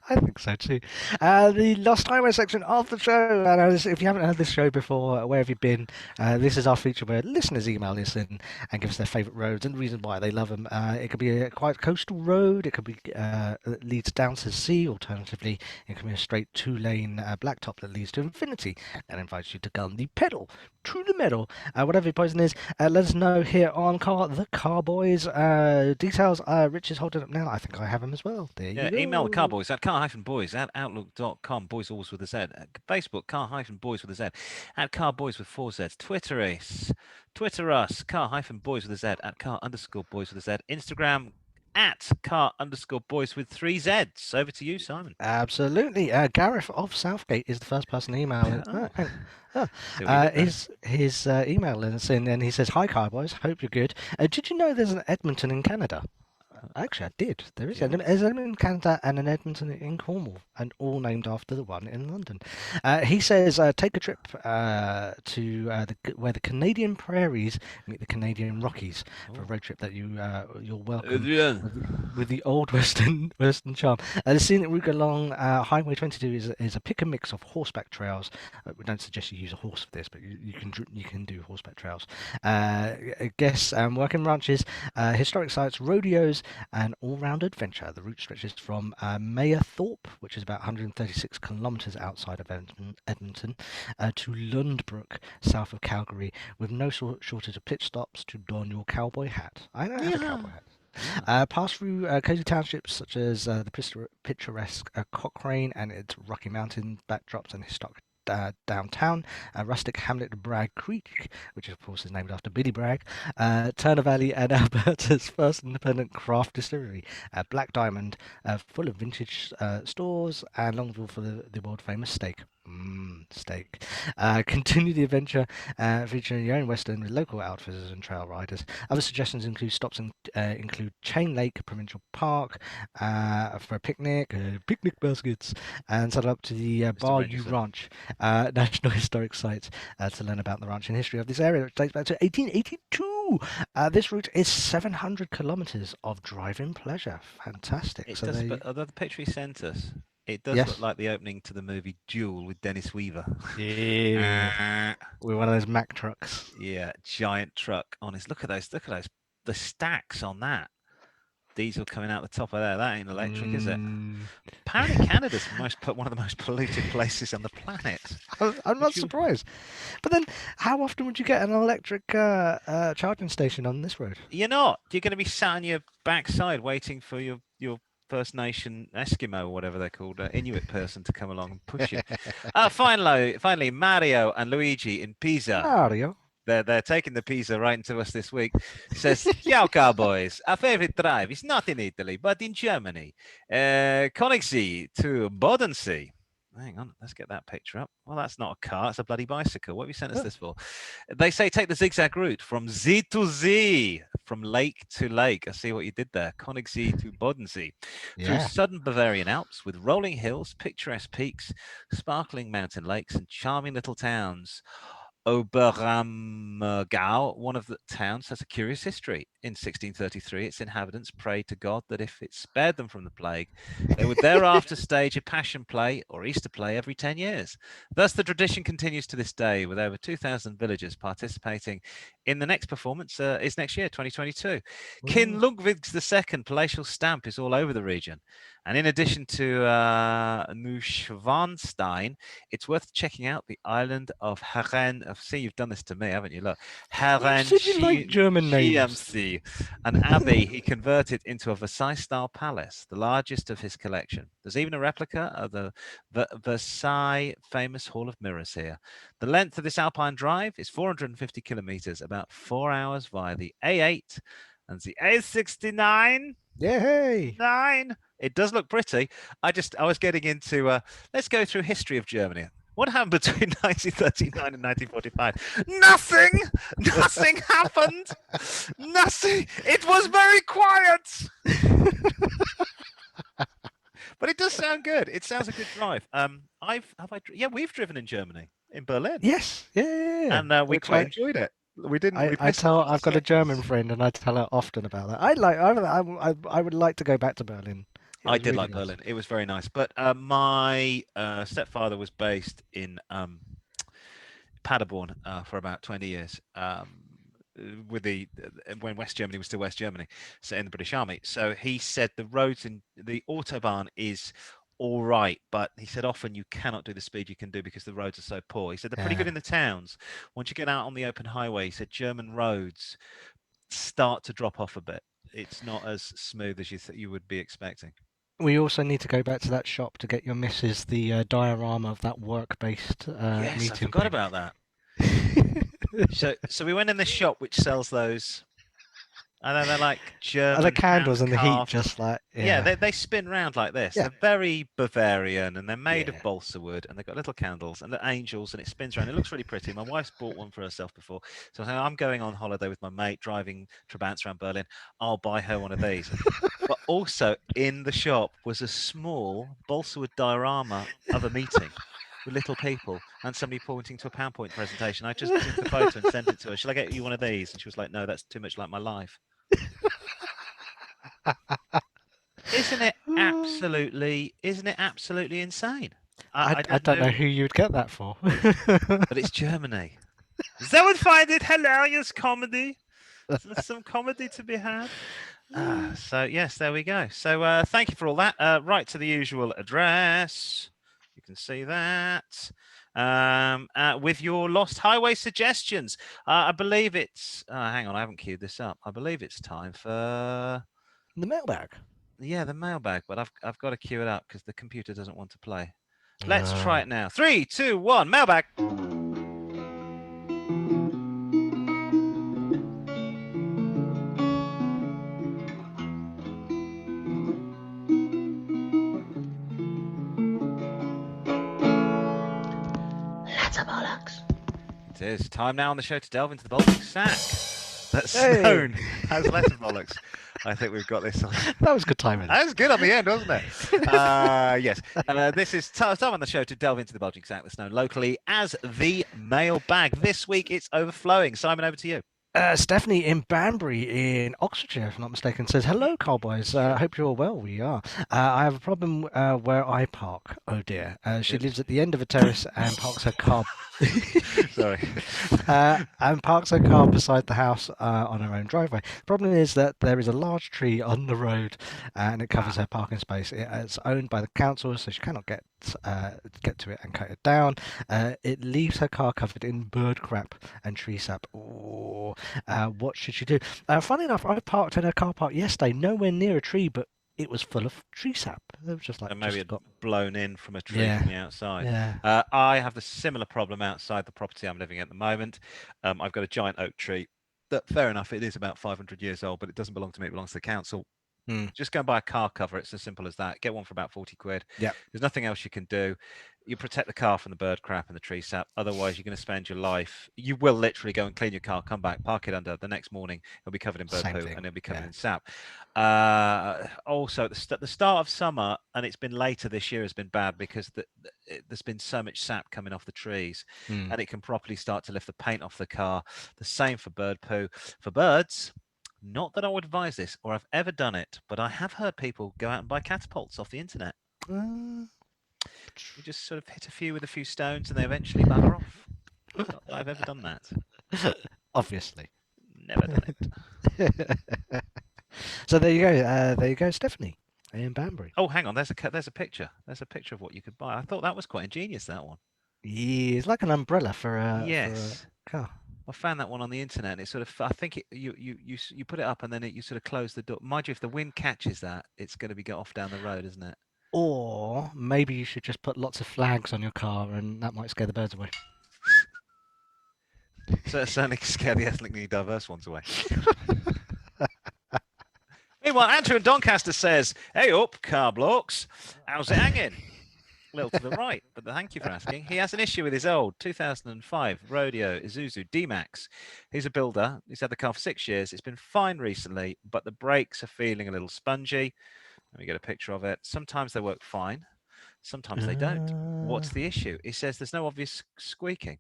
Speaker 2: I think so too. The Lost Highway section of the show. If you haven't heard this show before, where have you been? This is our feature where listeners email us in and give us their favourite roads and the reason why they love them. It could be a quite coastal road. It could be that leads down to the sea. Alternatively, it can be a straight two-lane blacktop that leads to infinity and invites you to gun the pedal to the metal. Whatever your poison is, let us know here on the Car-Boyz. Details. Rich is holding up now. I think I have them as well. There
Speaker 1: Yeah,
Speaker 2: you go.
Speaker 1: email the Car-Boyz at car-boys at outlook.com. Boys always with a Z. Facebook, car-boys with a Z. At Car-Boyz with 4 Zs. Twitter us, car-boys with a Z. At car_boys with a Z. Instagram, at car_boys with 3 Zs. Over to you, Simon.
Speaker 2: Absolutely. Gareth of Southgate is the first person to email. His email is in, and he says, "Hi, Car-Boyz. Hope you're good. Did you know there's an Edmonton in Canada?" Actually, I did. There's an Edmonton in Canada and an Edmonton in Cornwall, and all named after the one in London. He says, take a trip to where the Canadian prairies meet the Canadian Rockies for a road trip that you'll welcome with the old western charm. The scenic route along Highway 22 is a pick and mix of horseback trails. We don't suggest you use a horse for this, but you can do horseback trails. Guests working ranches, historic sites, rodeos, an all-round adventure. The route stretches from Mayerthorpe, which is about 136 kilometres outside of Edmonton, to Lundbrook, south of Calgary, with no shortage of pit stops to don your cowboy hat. I know I have a cowboy hat. Pass through cozy townships such as the picturesque Cochrane and its Rocky Mountain backdrops and historic downtown, rustic hamlet Bragg Creek, which of course is named after Billy Bragg, Turner Valley, and Alberta's first independent craft distillery, Black Diamond, full of vintage stores, and Longville for the world famous steak. Steak. Continue the adventure featuring your own western with local outfitters and trail riders. Other suggestions include Chain Lake Provincial Park for a picnic baskets, and set up to the Bayou Ranch National Historic Site to learn about the ranch and history of this area, which dates back to 1882. This route is 700 kilometres of driving pleasure. Fantastic.
Speaker 1: But although the picture he sent us, it does look like the opening to the movie Duel with Dennis Weaver.
Speaker 2: Yeah. With one of those Mack trucks.
Speaker 1: Yeah, giant truck. Honest, look at those. The stacks on that. Diesel coming out the top of there. That ain't electric, is it? Apparently, Canada's one of the most polluted places on the planet.
Speaker 2: I'm not surprised. But then, how often would you get an electric charging station on this road?
Speaker 1: You're not. You're going to be sat on your backside waiting for your First Nation Eskimo, or whatever they're called, Inuit person to come along and push you. Finally, Mario and Luigi in Pisa.
Speaker 2: Mario.
Speaker 1: They're taking the Pisa right into us this week. Says, "Ciao, Car-Boyz. Our favorite drive is not in Italy, but in Germany. Königssee to Bodensee." Hang on, let's get that picture up. Well, that's not a car, it's a bloody bicycle. What have you sent us this for? They say take the zigzag route from Z to Z, from lake to lake. I see what you did there. Königssee to Bodensee. Through southern Bavarian Alps with rolling hills, picturesque peaks, sparkling mountain lakes, and charming little towns. Oberammergau, one of the towns, has a curious history. In 1633, its inhabitants prayed to God that if it spared them from the plague, they would thereafter stage a passion play or Easter play every 10 years. Thus, the tradition continues to this day, with over 2,000 villagers participating in the next performance is next year, 2022. King Ludwig II palatial stamp is all over the region. And in addition to Neuschwanstein, it's worth checking out the island of Herren. See, you've done this to me, haven't you? Look, Herren
Speaker 2: German names.
Speaker 1: An abbey he converted into a Versailles-style palace, the largest of his collection. There's even a replica of the Versailles famous Hall of Mirrors here. The length of this alpine drive is 450 kilometers, about 4 hours via the A8 and the A69.
Speaker 2: Yay!
Speaker 1: 9. It does look pretty. I was getting into let's go through history of Germany. What happened between 1939 and 1945? Nothing happened. Nothing. It was very quiet. But it does sound good. It sounds a good drive. We've driven in Germany, in Berlin.
Speaker 2: Yes. Yeah.
Speaker 1: And we quite enjoyed it. We didn't. We
Speaker 2: I
Speaker 1: missed the
Speaker 2: tell
Speaker 1: first
Speaker 2: I've got a German
Speaker 1: seconds.
Speaker 2: friend, and I tell her often about that. I would like to go back to Berlin. It
Speaker 1: I
Speaker 2: was
Speaker 1: did
Speaker 2: really
Speaker 1: like
Speaker 2: nice.
Speaker 1: Berlin. It was very nice. But my stepfather was based in Paderborn for about 20 years. With the when West Germany was still West Germany, so in the British Army. So he said the roads in the autobahn is all right, but he said often you cannot do the speed you can do because the roads are so poor. He said they're pretty good
Speaker 2: Yeah.
Speaker 1: in the towns. Once you get out on the open highway, he said German roads start to drop off a bit. It's not as smooth as you would be expecting.
Speaker 2: We also need to go back to that shop to get your missus the diorama of that work-based
Speaker 1: Yes, I
Speaker 2: meeting
Speaker 1: forgot
Speaker 2: thing.
Speaker 1: about that. So we went in this shop which sells those. And then they're like
Speaker 2: And the
Speaker 1: German
Speaker 2: candles
Speaker 1: hand
Speaker 2: and the heat
Speaker 1: carved.
Speaker 2: just like,
Speaker 1: Yeah,
Speaker 2: yeah.
Speaker 1: they spin round like this.
Speaker 2: Yeah.
Speaker 1: They're very Bavarian and they're made of
Speaker 2: Yeah.
Speaker 1: balsa wood and they've got little candles and the angels and it spins around. It looks really pretty. My wife's bought one for herself before. So I'm going on holiday with my mate driving Trabants around Berlin. I'll buy her one of these. But also in the shop was a small balsa wood diorama of a meeting with little people and somebody pointing to a PowerPoint presentation. I just took a photo and sent it to her. Shall I get you one of these? And she was like, no, that's too much like my life. Isn't it absolutely insane? I
Speaker 2: I
Speaker 1: don't
Speaker 2: don't
Speaker 1: know,
Speaker 2: know who you'd get that for.
Speaker 1: but it's Germany. They would find it hilarious comedy. There's some comedy to be had. So yes, there we go. So thank you for all that. Right to the usual address. You can see that. With your lost highway suggestions. I believe it's. Hang on, I haven't queued this up. I believe it's time for.
Speaker 2: The mailbag.
Speaker 1: Yeah, the mailbag, but I've got to queue it up because the computer doesn't want to play. Let's try
Speaker 2: Uh,
Speaker 1: it now. 3, 2, 1, mailbag.
Speaker 3: Lots of bollocks.
Speaker 1: It is time now on the show to delve into the bulging sack that's
Speaker 2: Hey!
Speaker 1: known as letterbollocks. I think we've got this on.
Speaker 2: That was good timing.
Speaker 1: That was good on the end, wasn't it? Yes. This is time on the show to delve into the bulging sack that's known locally as the mailbag. This week it's overflowing. Simon, over to you.
Speaker 2: Stephanie in Banbury in Oxfordshire, if I'm not mistaken, says, "Hello, Car-Boyz. Hope you're all well. We are. I have a problem where I park. Oh dear. She
Speaker 1: Oops.
Speaker 2: lives at the end of a terrace and parks her car.
Speaker 1: Sorry.
Speaker 2: And parks her car beside the house on her own driveway. Problem is that there is a large tree on the road and it covers her parking space. It's owned by the council, so she cannot get to it and cut it down. It leaves her car covered in bird crap and tree sap. Ooh. What should she do? Funny enough, I parked in a car park yesterday, nowhere near a tree, but it was full of tree sap. It was just like
Speaker 1: And maybe
Speaker 2: just
Speaker 1: it
Speaker 2: got
Speaker 1: blown in from a tree
Speaker 2: yeah,
Speaker 1: from the outside.
Speaker 2: yeah.
Speaker 1: I have the similar problem outside the property I'm living at the moment. I've got a giant oak tree. That fair enough, it is about 500 years old, but it doesn't belong to me. It belongs to the council.
Speaker 2: Mm.
Speaker 1: Just go and buy a car cover. It's as simple as that. Get one for about 40 quid.
Speaker 2: Yeah.
Speaker 1: There's nothing else you can do. You protect the car from the bird crap and the tree sap. Otherwise, you're going to spend your life. You will literally go and clean your car, come back, park it under. The next morning, it'll be covered in bird
Speaker 2: Same
Speaker 1: poo
Speaker 2: thing,
Speaker 1: and it'll be covered
Speaker 2: yeah.
Speaker 1: in sap. Also, the start of summer, and it's been later this year, has been bad because there's been so much sap coming off the trees,
Speaker 2: Mm.
Speaker 1: and it can properly start to lift the paint off the car. The same for bird poo. For birds, not that I would advise this or I've ever done it, but I have heard people go out and buy catapults off the internet.
Speaker 2: Uh,
Speaker 1: You just sort of hit a few with a few stones and they eventually bugger off. Not that I've ever done that.
Speaker 2: Obviously.
Speaker 1: Never done it.
Speaker 2: So there you go. There you go, Stephanie in Banbury.
Speaker 1: Oh, hang on. There's a picture. There's a picture of what you could buy. I thought that was quite ingenious, that one.
Speaker 2: Yeah, it's like an umbrella for
Speaker 1: Yes.
Speaker 2: a car.
Speaker 1: I found that one on the internet and it sort of, I think you put it up and then you sort of close the door. Mind you, if the wind catches that, it's going to be off down the road, isn't it?
Speaker 2: Or maybe you should just put lots of flags on your car and that might scare the birds away.
Speaker 1: So it certainly scare the ethnically diverse ones away. Meanwhile, Andrew in Doncaster says, "Hey up, car blokes. How's it hanging?" A little to the right, but thank you for asking. He has an issue with his old 2005 Rodeo Isuzu D-Max. He's a builder. He's had the car for 6 years. It's been fine recently, but the brakes are feeling a little spongy. Let me get a picture of it. Sometimes they work fine. Sometimes they don't. What's the issue? He says there's no obvious squeaking.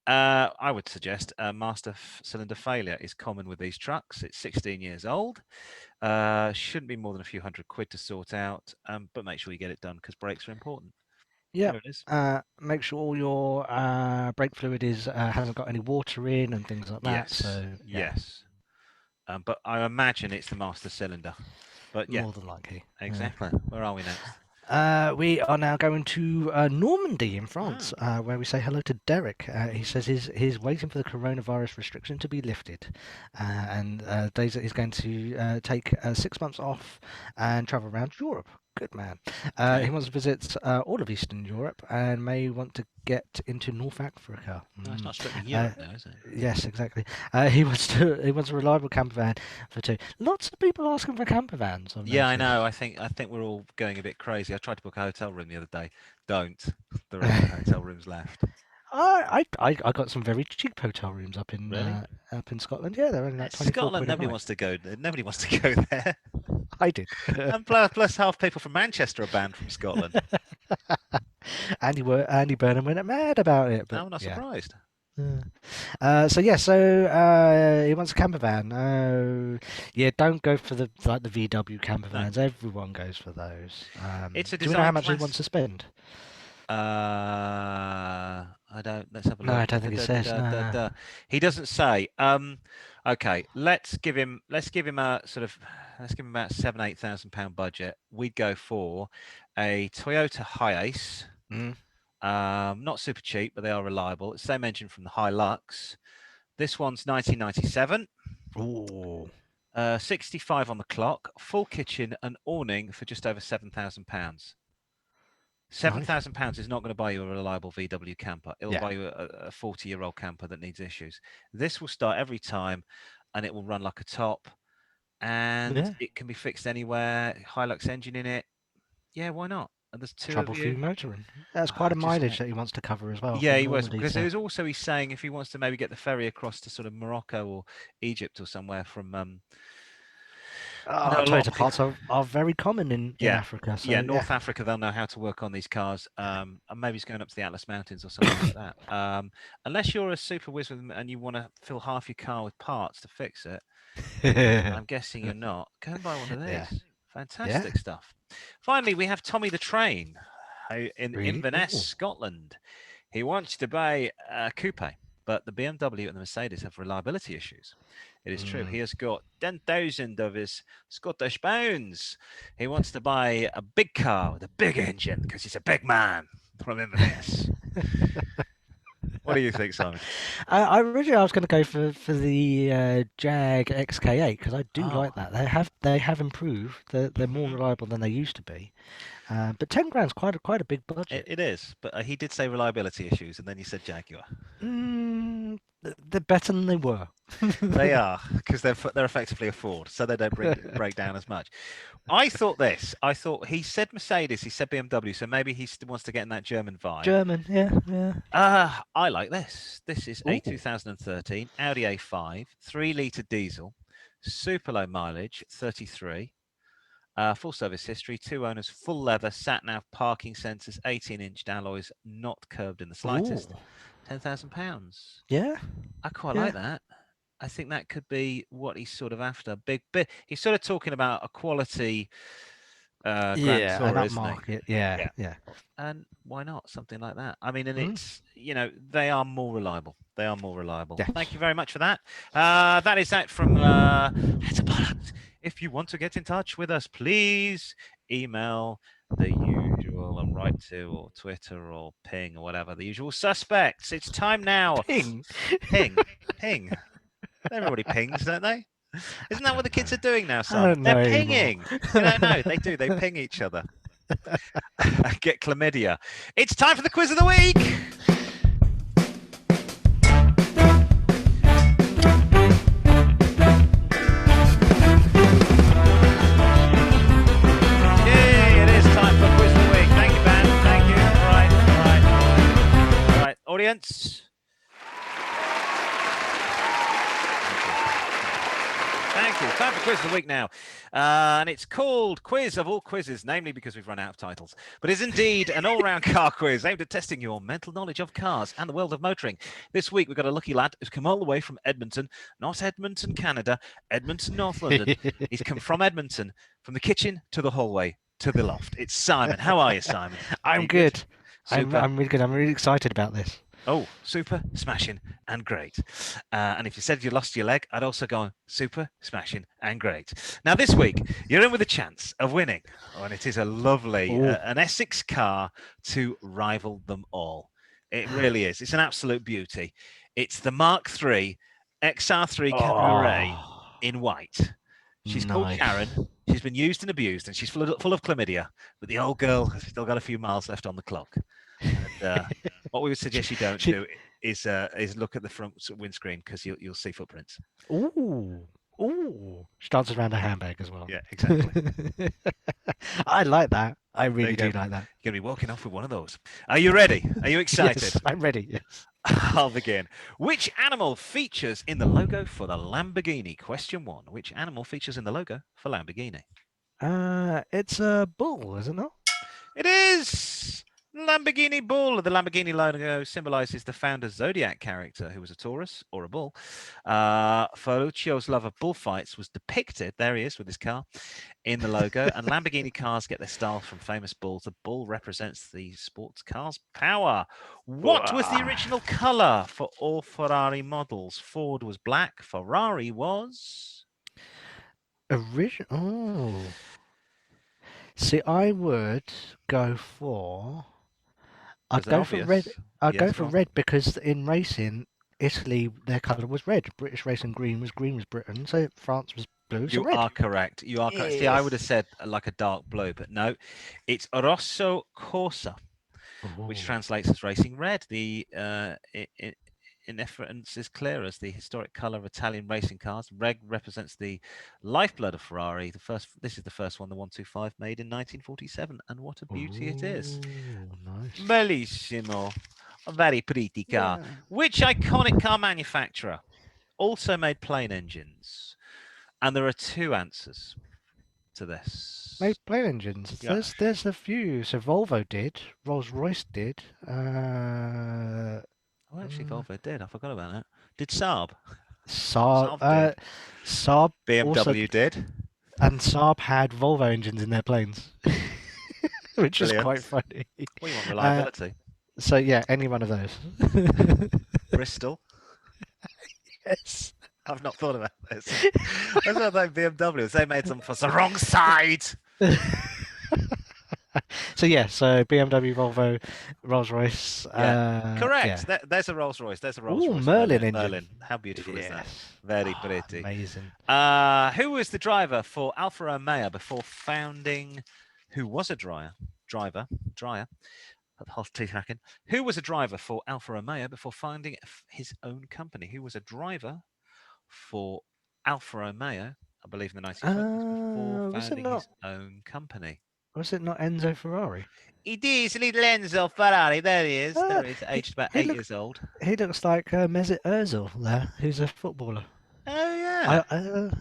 Speaker 1: I would suggest master cylinder failure is common with these trucks. It's 16 years old. Shouldn't be more than a few £100 to sort out, but make sure you get it done because brakes are important.
Speaker 2: Yeah.
Speaker 1: There it is.
Speaker 2: Make sure all your brake fluid is hasn't got any water in and things like that.
Speaker 1: Yes.
Speaker 2: So yeah,
Speaker 1: Yes. But I imagine it's the master cylinder. But yeah,
Speaker 2: more than likely.
Speaker 1: exactly. Where are we next?
Speaker 2: We are now going to Normandy in France, where we say hello to Derek. He says he's waiting for the coronavirus restriction to be lifted, and days that he's going to take 6 months off and travel around Europe. Good man.
Speaker 1: Okay.
Speaker 2: He wants to visit all of Eastern Europe and may want to get into North Africa.
Speaker 1: No, it's not strictly Europe now, is it?
Speaker 2: Yes, exactly. He wants a reliable camper van for two. Lots of people asking for camper vans.
Speaker 1: Yeah, I know. I think we're all going a bit crazy. I tried to book a hotel room the other day. Don't. There are no hotel rooms left.
Speaker 2: I got some very cheap hotel rooms up in Scotland. Yeah, they're only like 24
Speaker 1: Scotland.
Speaker 2: quid a
Speaker 1: Nobody
Speaker 2: night.
Speaker 1: wants to go. Nobody wants to go there.
Speaker 2: I did.
Speaker 1: And plus, half people from Manchester are banned from Scotland.
Speaker 2: Andy Burnham went mad about it. But
Speaker 1: I'm not surprised.
Speaker 2: So he wants a camper van. Yeah, don't go for the VW camper vans. Everyone goes for those.
Speaker 1: It's a
Speaker 2: do you know how
Speaker 1: design
Speaker 2: much he
Speaker 1: class-
Speaker 2: wants to spend?
Speaker 1: I don't. Let's have a look.
Speaker 2: No, I don't think it says. No.
Speaker 1: He doesn't say. Okay, let's give him a sort of. Let's give him about £7,000-8,000 budget. We'd go for a Toyota Hiace. Not super cheap, but they are reliable. It's the same engine from the Hilux. This one's 1997.
Speaker 2: Ooh.
Speaker 1: 65 on the clock. Full kitchen and awning for just over £7,000. £7,000 is not going to buy you a reliable VW camper. It'll buy you a 40-year-old camper that needs issues. This will start every time, and it will run like a top. And it can be fixed anywhere. Hilux engine in it. Yeah, why not? And there's two
Speaker 2: Trouble-free motoring. That's quite a mileage that he wants to cover as well.
Speaker 1: Yeah, he was. Because there's also, he's saying if he wants to maybe get the ferry across to sort of Morocco or Egypt or somewhere from...
Speaker 2: Toyota parts are very common in Africa. So,
Speaker 1: North Africa, they'll know how to work on these cars. And maybe he's going up to the Atlas Mountains or something like that. Unless you're a super whiz with them and you want to fill half your car with parts to fix it, I'm guessing you're not. Go and buy one of these.
Speaker 2: Yeah.
Speaker 1: Fantastic stuff. Finally, we have Tommy the Train in Inverness, Scotland. He wants to buy a coupe, but the BMW and the Mercedes have reliability issues. It is true. He has got 10,000 of his Scottish pounds. He wants to buy a big car with a big engine because he's a big man from Inverness. What do you think, Simon?
Speaker 2: Originally, I was going to go for the Jag XK8 because I do like that. They have improved. They're more reliable than they used to be. But 10 grand's quite a big budget.
Speaker 1: It is, but he did say reliability issues, and then you said Jaguar.
Speaker 2: They're better than they were.
Speaker 1: They are, because they're effectively a Ford, so they don't break down as much. I thought he said Mercedes, he said BMW, so maybe he wants to get in that German vibe.
Speaker 2: German, yeah.
Speaker 1: I like this. This is a 2013 Audi A5, 3-litre diesel, super low mileage, 33. Full service history, 2 owners, full leather, sat-nav, parking sensors, 18-inch alloys, not curbed in the slightest. £10,000.
Speaker 2: Yeah.
Speaker 1: I quite like that. I think that could be what he's sort of after. Big. He's sort of talking about a quality Grand Tourer, isn't
Speaker 2: market. Yeah.
Speaker 1: And why not something like that? I mean, and it's they are more reliable. Yeah. Thank you very much for that. That is that from That's a Bollocks. If you want to get in touch with us, please email the usual and write to or Twitter or ping or whatever, the usual suspects. It's time now.
Speaker 2: Ping.
Speaker 1: Everybody pings, don't they? Isn't that what the kids are doing now,
Speaker 2: I
Speaker 1: son?
Speaker 2: don't know
Speaker 1: They're
Speaker 2: anymore.
Speaker 1: pinging. You don't know. They do. They ping each other. Get chlamydia. It's time for the quiz of the week. Yay, it is time for quiz of the week. Thank you, Ben. Thank you. All right. Audience. Thank you. Time for Quiz of the Week now. And it's called Quiz of All Quizzes, namely because we've run out of titles. But is indeed an all-round car quiz aimed at testing your mental knowledge of cars and the world of motoring. This week, we've got a lucky lad who's come all the way from Edmonton, not Edmonton, Canada, Edmonton, North London. He's come from Edmonton, from the kitchen to the hallway to the loft. It's Simon. How are you, Simon?
Speaker 2: I'm good.
Speaker 1: Super.
Speaker 2: I'm really good. I'm really excited about this.
Speaker 1: Oh, super, smashing, and great. And if you said you lost your leg, I'd also go super, smashing, and great. Now, this week, you're in with a chance of winning. Oh, and it is a lovely, an Essex car to rival them all. It really is. It's an absolute beauty. It's the Mark III XR3 Cabriolet in white. She's called Karen. She's been used and abused, and she's full of chlamydia. But the old girl has still got a few miles left on the clock. And, what we would suggest you don't do is look at the front windscreen because you'll see footprints.
Speaker 2: Ooh. She dances around a handbag as well.
Speaker 1: Yeah, exactly.
Speaker 2: I like that. I really do like that.
Speaker 1: You're going to be walking off with one of those. Are you ready? Are you excited?
Speaker 2: Yes, I'm ready. Yes.
Speaker 1: I'll begin. Which animal features in the logo for the Lamborghini? Question 1. Which animal features in the logo for Lamborghini?
Speaker 2: It's a bull, isn't it?
Speaker 1: It is Lamborghini bull. The Lamborghini logo symbolizes the founder's zodiac character, who was a Taurus or a bull. Ferruccio's love of bullfights was depicted, there he is with his car, in the logo. And Lamborghini cars get their style from famous bulls. The bull represents the sports car's power. What was the original color for all Ferrari models? Ford was black. Ferrari was...
Speaker 2: Oh. See, I would go for... I'd go for red. I'd go for red because in racing, Italy, their colour was red. British racing green was Britain. So France was blue. So
Speaker 1: you
Speaker 2: red.
Speaker 1: are correct. You are correct. See, I would have said like a dark blue, but no, it's rosso corsa, which translates as racing red. The inference is clear as the historic colour of Italian racing cars. Red represents the lifeblood of Ferrari. This is the first one, the 125, made in 1947, and what a beauty it is!
Speaker 2: Nice.
Speaker 1: Bellissimo, a very pretty car. Yeah. Which iconic car manufacturer also made plane engines? And there are 2 answers to this.
Speaker 2: Made plane engines. Yeah. There's a few. So Volvo did. Rolls-Royce did.
Speaker 1: Oh, actually, Volvo did. I forgot about that. Did Saab?
Speaker 2: Saab. Saab.
Speaker 1: BMW did.
Speaker 2: And Saab had Volvo engines in their planes, which is quite funny.
Speaker 1: Well, you want reliability.
Speaker 2: So yeah, any one of those.
Speaker 1: Bristol.
Speaker 2: Yes.
Speaker 1: I've not thought about this. I thought like BMW. They made them for the wrong side.
Speaker 2: So yeah, so BMW, Volvo, Rolls-Royce.
Speaker 1: Correct.
Speaker 2: Yeah.
Speaker 1: There's a Rolls-Royce. There's a Rolls-Royce.
Speaker 2: Merlin engine.
Speaker 1: Merlin. How beautiful is that? Very pretty.
Speaker 2: Amazing.
Speaker 1: Who was the driver for Alfa Romeo before founding? Who was a dryer? Who was a driver for Alfa Romeo before founding his own company? Who was a driver for Alfa Romeo, I believe, in the 1920s before founding his own company?
Speaker 2: Was it not Enzo Ferrari?
Speaker 1: It is little Enzo Ferrari. There he is. There he is, aged about 8 years old.
Speaker 2: He looks like Mesut Ozil there, who's a footballer.
Speaker 1: Oh yeah.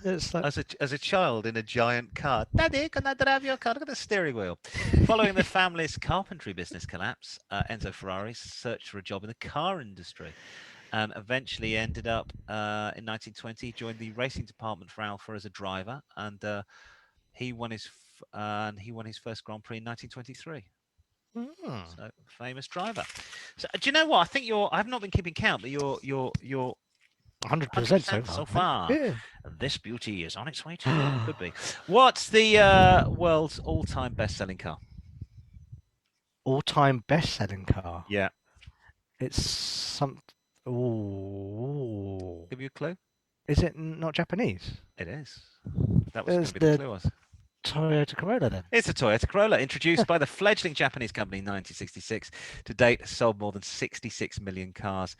Speaker 2: It's like...
Speaker 1: as a child in a giant car. Daddy, can I drive your car? Look at the steering wheel. Following the family's carpentry business collapse, Enzo Ferrari searched for a job in the car industry, and eventually ended up in 1920. Joined the racing department for Alfa as a driver, and he won his first Grand Prix in 1923. So famous driver. So do you know what? I think I've not been keeping count, but you're
Speaker 2: 100%
Speaker 1: so far.
Speaker 2: Yeah.
Speaker 1: This beauty is on its way to could be. What's the world's all-time best-selling car?
Speaker 2: All-time best-selling car?
Speaker 1: Yeah.
Speaker 2: It's some. Ooh.
Speaker 1: Give you a clue?
Speaker 2: Is it not Japanese?
Speaker 1: It is. That was going to be the clue.
Speaker 2: Toyota Corolla then?
Speaker 1: It's a Toyota Corolla, introduced by the fledgling Japanese company in 1966. To date, has sold more than 66 million cars.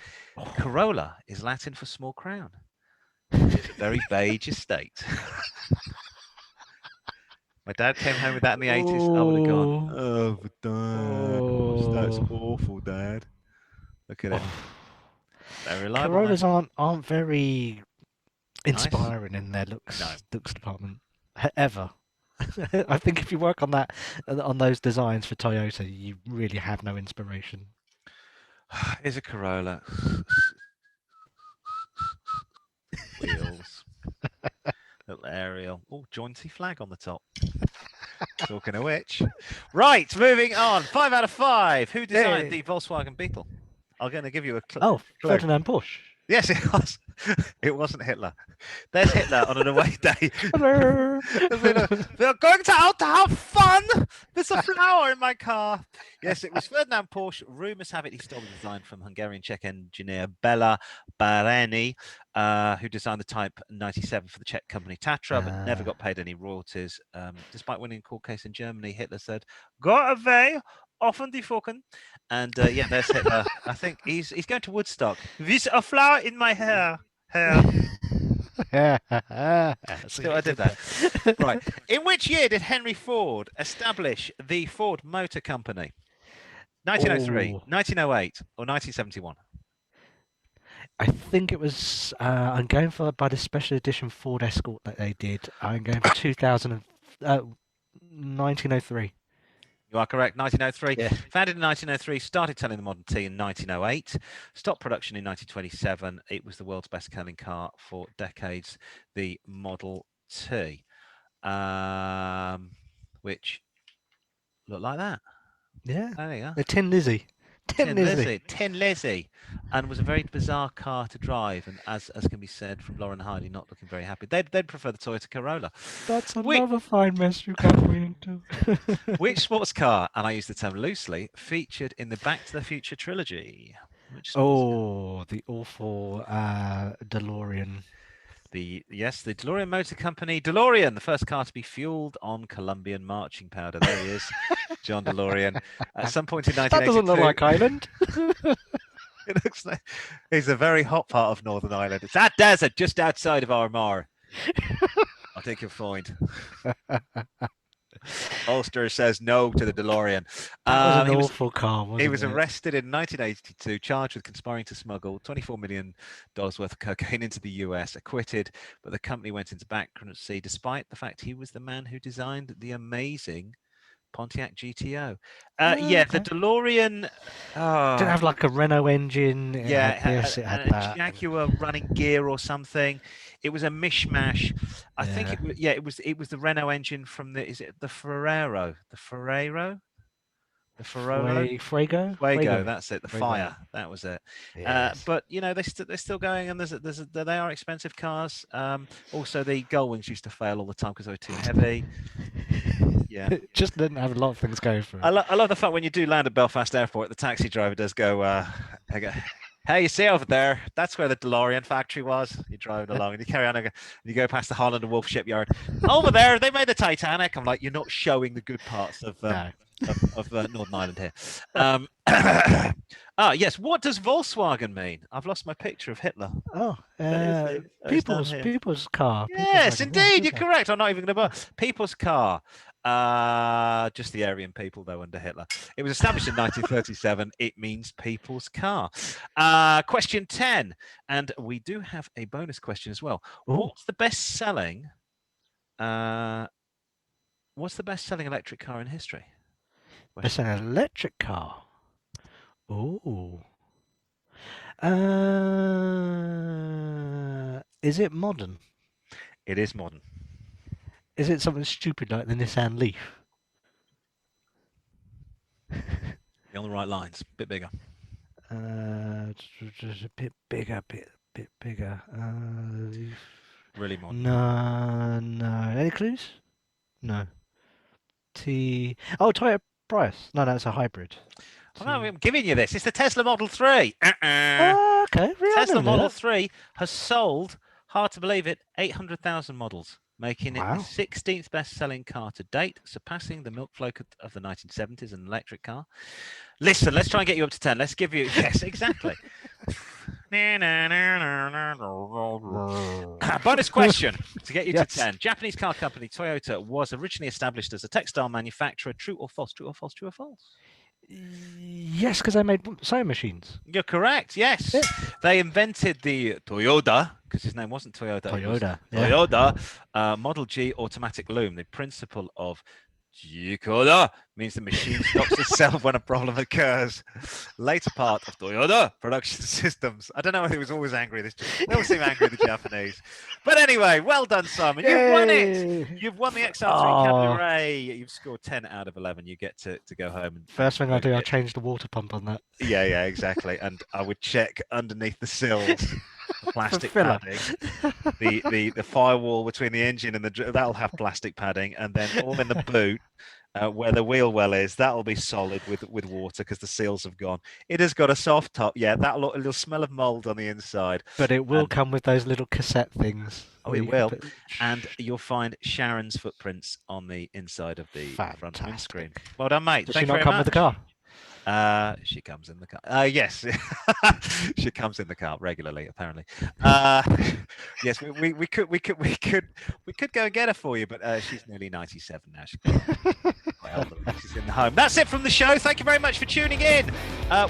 Speaker 1: Corolla is Latin for small crown. It's a very beige estate. My dad came home with that in the 80s. I would have gone, oh, Dad, that's awful, Dad. Look at it. Very reliable.
Speaker 2: Corollas aren't very inspiring in their looks
Speaker 1: No.
Speaker 2: department ever. I think if you work on that on those designs for Toyota, you really have no inspiration.
Speaker 1: Here's a Corolla. Wheels. Little aerial. Oh, jointy flag on the top. Talking of which. Right, moving on. 5 out of 5. Who designed the Volkswagen Beetle? I'm going to give you a clue.
Speaker 2: Oh, Ferdinand Porsche.
Speaker 1: Yes, it was. It wasn't Hitler. There's Hitler on an away day.
Speaker 2: Hello.
Speaker 1: We're going to out to have fun. There's a flower in my car. Yes, it was Ferdinand Porsche. Rumours have it he stole the design from Hungarian Czech engineer Bela Bareni, who designed the Type 97 for the Czech company Tatra, but never got paid any royalties. Despite winning a court case in Germany, Hitler said, "Go away. Often die Focken." And yeah, there's Hitler. I think he's going to Woodstock. With a flower in my hair. Still, I did that. Right. In which year did Henry Ford establish the Ford Motor Company? 1903, 1908, or 1971?
Speaker 2: I think it was. I'm going for by the special edition Ford Escort that they did. I'm going for 1903.
Speaker 1: You are correct. 1903.
Speaker 2: Yeah.
Speaker 1: Founded in 1903, started selling the Model T in 1908, stopped production in 1927. It was the world's best selling car for decades, the Model T, which looked like that.
Speaker 2: Yeah.
Speaker 1: There you go.
Speaker 2: The Tin Lizzie. Tin
Speaker 1: Lizzie, and was a very bizarre car to drive, and as can be said from Lauren Hardy, not looking very happy. They'd prefer the Toyota Corolla.
Speaker 2: That's another fine mess you got me into.
Speaker 1: Which sports car, and I use the term loosely, featured in the Back to the Future trilogy? The
Speaker 2: awful DeLorean.
Speaker 1: The DeLorean Motor Company. DeLorean, the first car to be fueled on Colombian marching powder. There he is, John DeLorean. At some point in 1982. That
Speaker 2: doesn't look like Ireland.
Speaker 1: It looks like it's a very hot part of Northern Ireland. It's that desert just outside of Armagh. I think you'll find. Ulster says no to the DeLorean.
Speaker 2: That was an awful car, wasn't it?
Speaker 1: He was arrested in 1982, charged with conspiring to smuggle $24 million worth of cocaine into the US, acquitted, but the company went into bankruptcy despite the fact he was the man who designed the amazing Pontiac GTO. Yeah, the DeLorean
Speaker 2: didn't have like a Renault engine.
Speaker 1: It had that. Jaguar running gear or something. It was a mishmash. I think it was the Renault engine from the Ferrero? Fuego, that's it. The
Speaker 2: Fuego.
Speaker 1: Fire, that was it.
Speaker 2: Yes.
Speaker 1: But you know they're still going, and they are expensive cars. Also, the Gullwings used to fail all the time because they were too heavy. Yeah,
Speaker 2: just didn't have a lot of things going for it.
Speaker 1: I love the fact when you do land at Belfast Airport, the taxi driver does go, "Hey, you see over there? That's where the DeLorean factory was." You're driving along, and you carry on, and you go past the Holland and Wolff shipyard. Over there, they made the Titanic. I'm like, you're not showing the good parts of Northern Ireland here. Yes. What does Volkswagen mean? I've lost my picture of Hitler.
Speaker 2: People's car.
Speaker 1: Yes, indeed, you're correct. I'm not even going to bother. People's car. Just the Aryan people, though, under Hitler. It was established in 1937. It means people's car. Question 10, and we do have a bonus question as well. What's the best-selling electric car in history?
Speaker 2: It's an electric car. Is it modern?
Speaker 1: It is modern.
Speaker 2: Is it something stupid like the Nissan Leaf?
Speaker 1: You're on the right lines. A bit bigger.
Speaker 2: Just a bit bigger.
Speaker 1: Really modern.
Speaker 2: No. Any clues? No. Toyota Prius. No, it's a hybrid.
Speaker 1: I'm giving you this. It's the Tesla Model 3.
Speaker 2: Okay.
Speaker 1: Tesla Model 3 has sold, hard to believe it, 800,000 models, making it the 16th best-selling car to date, surpassing the milk float of the 1970s, an electric car. Listen, let's try and get you up to 10. Let's give you... Yes, exactly. Bonus question to get you to 10. Japanese car company Toyota was originally established as a textile manufacturer. True or false? True or false? True or false?
Speaker 2: Yes, because they made sewing machines.
Speaker 1: You're correct. Yes,
Speaker 2: Yeah.
Speaker 1: they invented the Toyota because his name wasn't Toyota. It was
Speaker 2: Toyota. Yeah.
Speaker 1: Toyota Model G automatic loom. The principle of Jikoda means the machine stops itself when a problem occurs. Later part of Toyota production systems. I don't know if he was always angry. They all seem angry, the Japanese. But anyway, well done, Simon. You've won it.
Speaker 2: Yay!
Speaker 1: You've won the XR3
Speaker 2: Oh.
Speaker 1: Cabriolet. You've scored 10 out of 11. You get to go home. And
Speaker 2: First thing I do, I'll
Speaker 1: it.
Speaker 2: change the water pump on that.
Speaker 1: Yeah, exactly. And I would check underneath the sills, the plastic
Speaker 2: filler.
Speaker 1: padding, the firewall between the engine and that'll have plastic padding, and then all in the boot. Where the wheel well is, that'll be solid with water because the seals have gone. It has got a soft top, yeah. It'll smell of mold on the inside,
Speaker 2: But it will come with those little cassette things.
Speaker 1: Oh,
Speaker 2: where
Speaker 1: it
Speaker 2: you can
Speaker 1: will.
Speaker 2: put-
Speaker 1: And you'll find Sharon's footprints on the inside of the front
Speaker 2: Fantastic.
Speaker 1: windscreen. Well done, mate.
Speaker 2: Does
Speaker 1: Thank
Speaker 2: she
Speaker 1: you
Speaker 2: not
Speaker 1: very
Speaker 2: come
Speaker 1: much.
Speaker 2: with the car?
Speaker 1: She comes in the car. Yes, she comes in the car regularly. Apparently, yes. We could go and get her for you, but she's nearly 97 now. She's quite elderly. She's in the home. That's it from the show. Thank you very much for tuning in.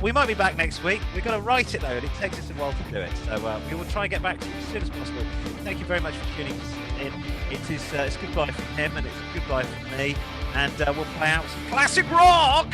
Speaker 1: We might be back next week. We've got to write it though, and it takes us a while to do it. So we will try and get back to you as soon as possible. Thank you very much for tuning in. It's goodbye from him, and it's goodbye from me. And we'll play out some classic rock.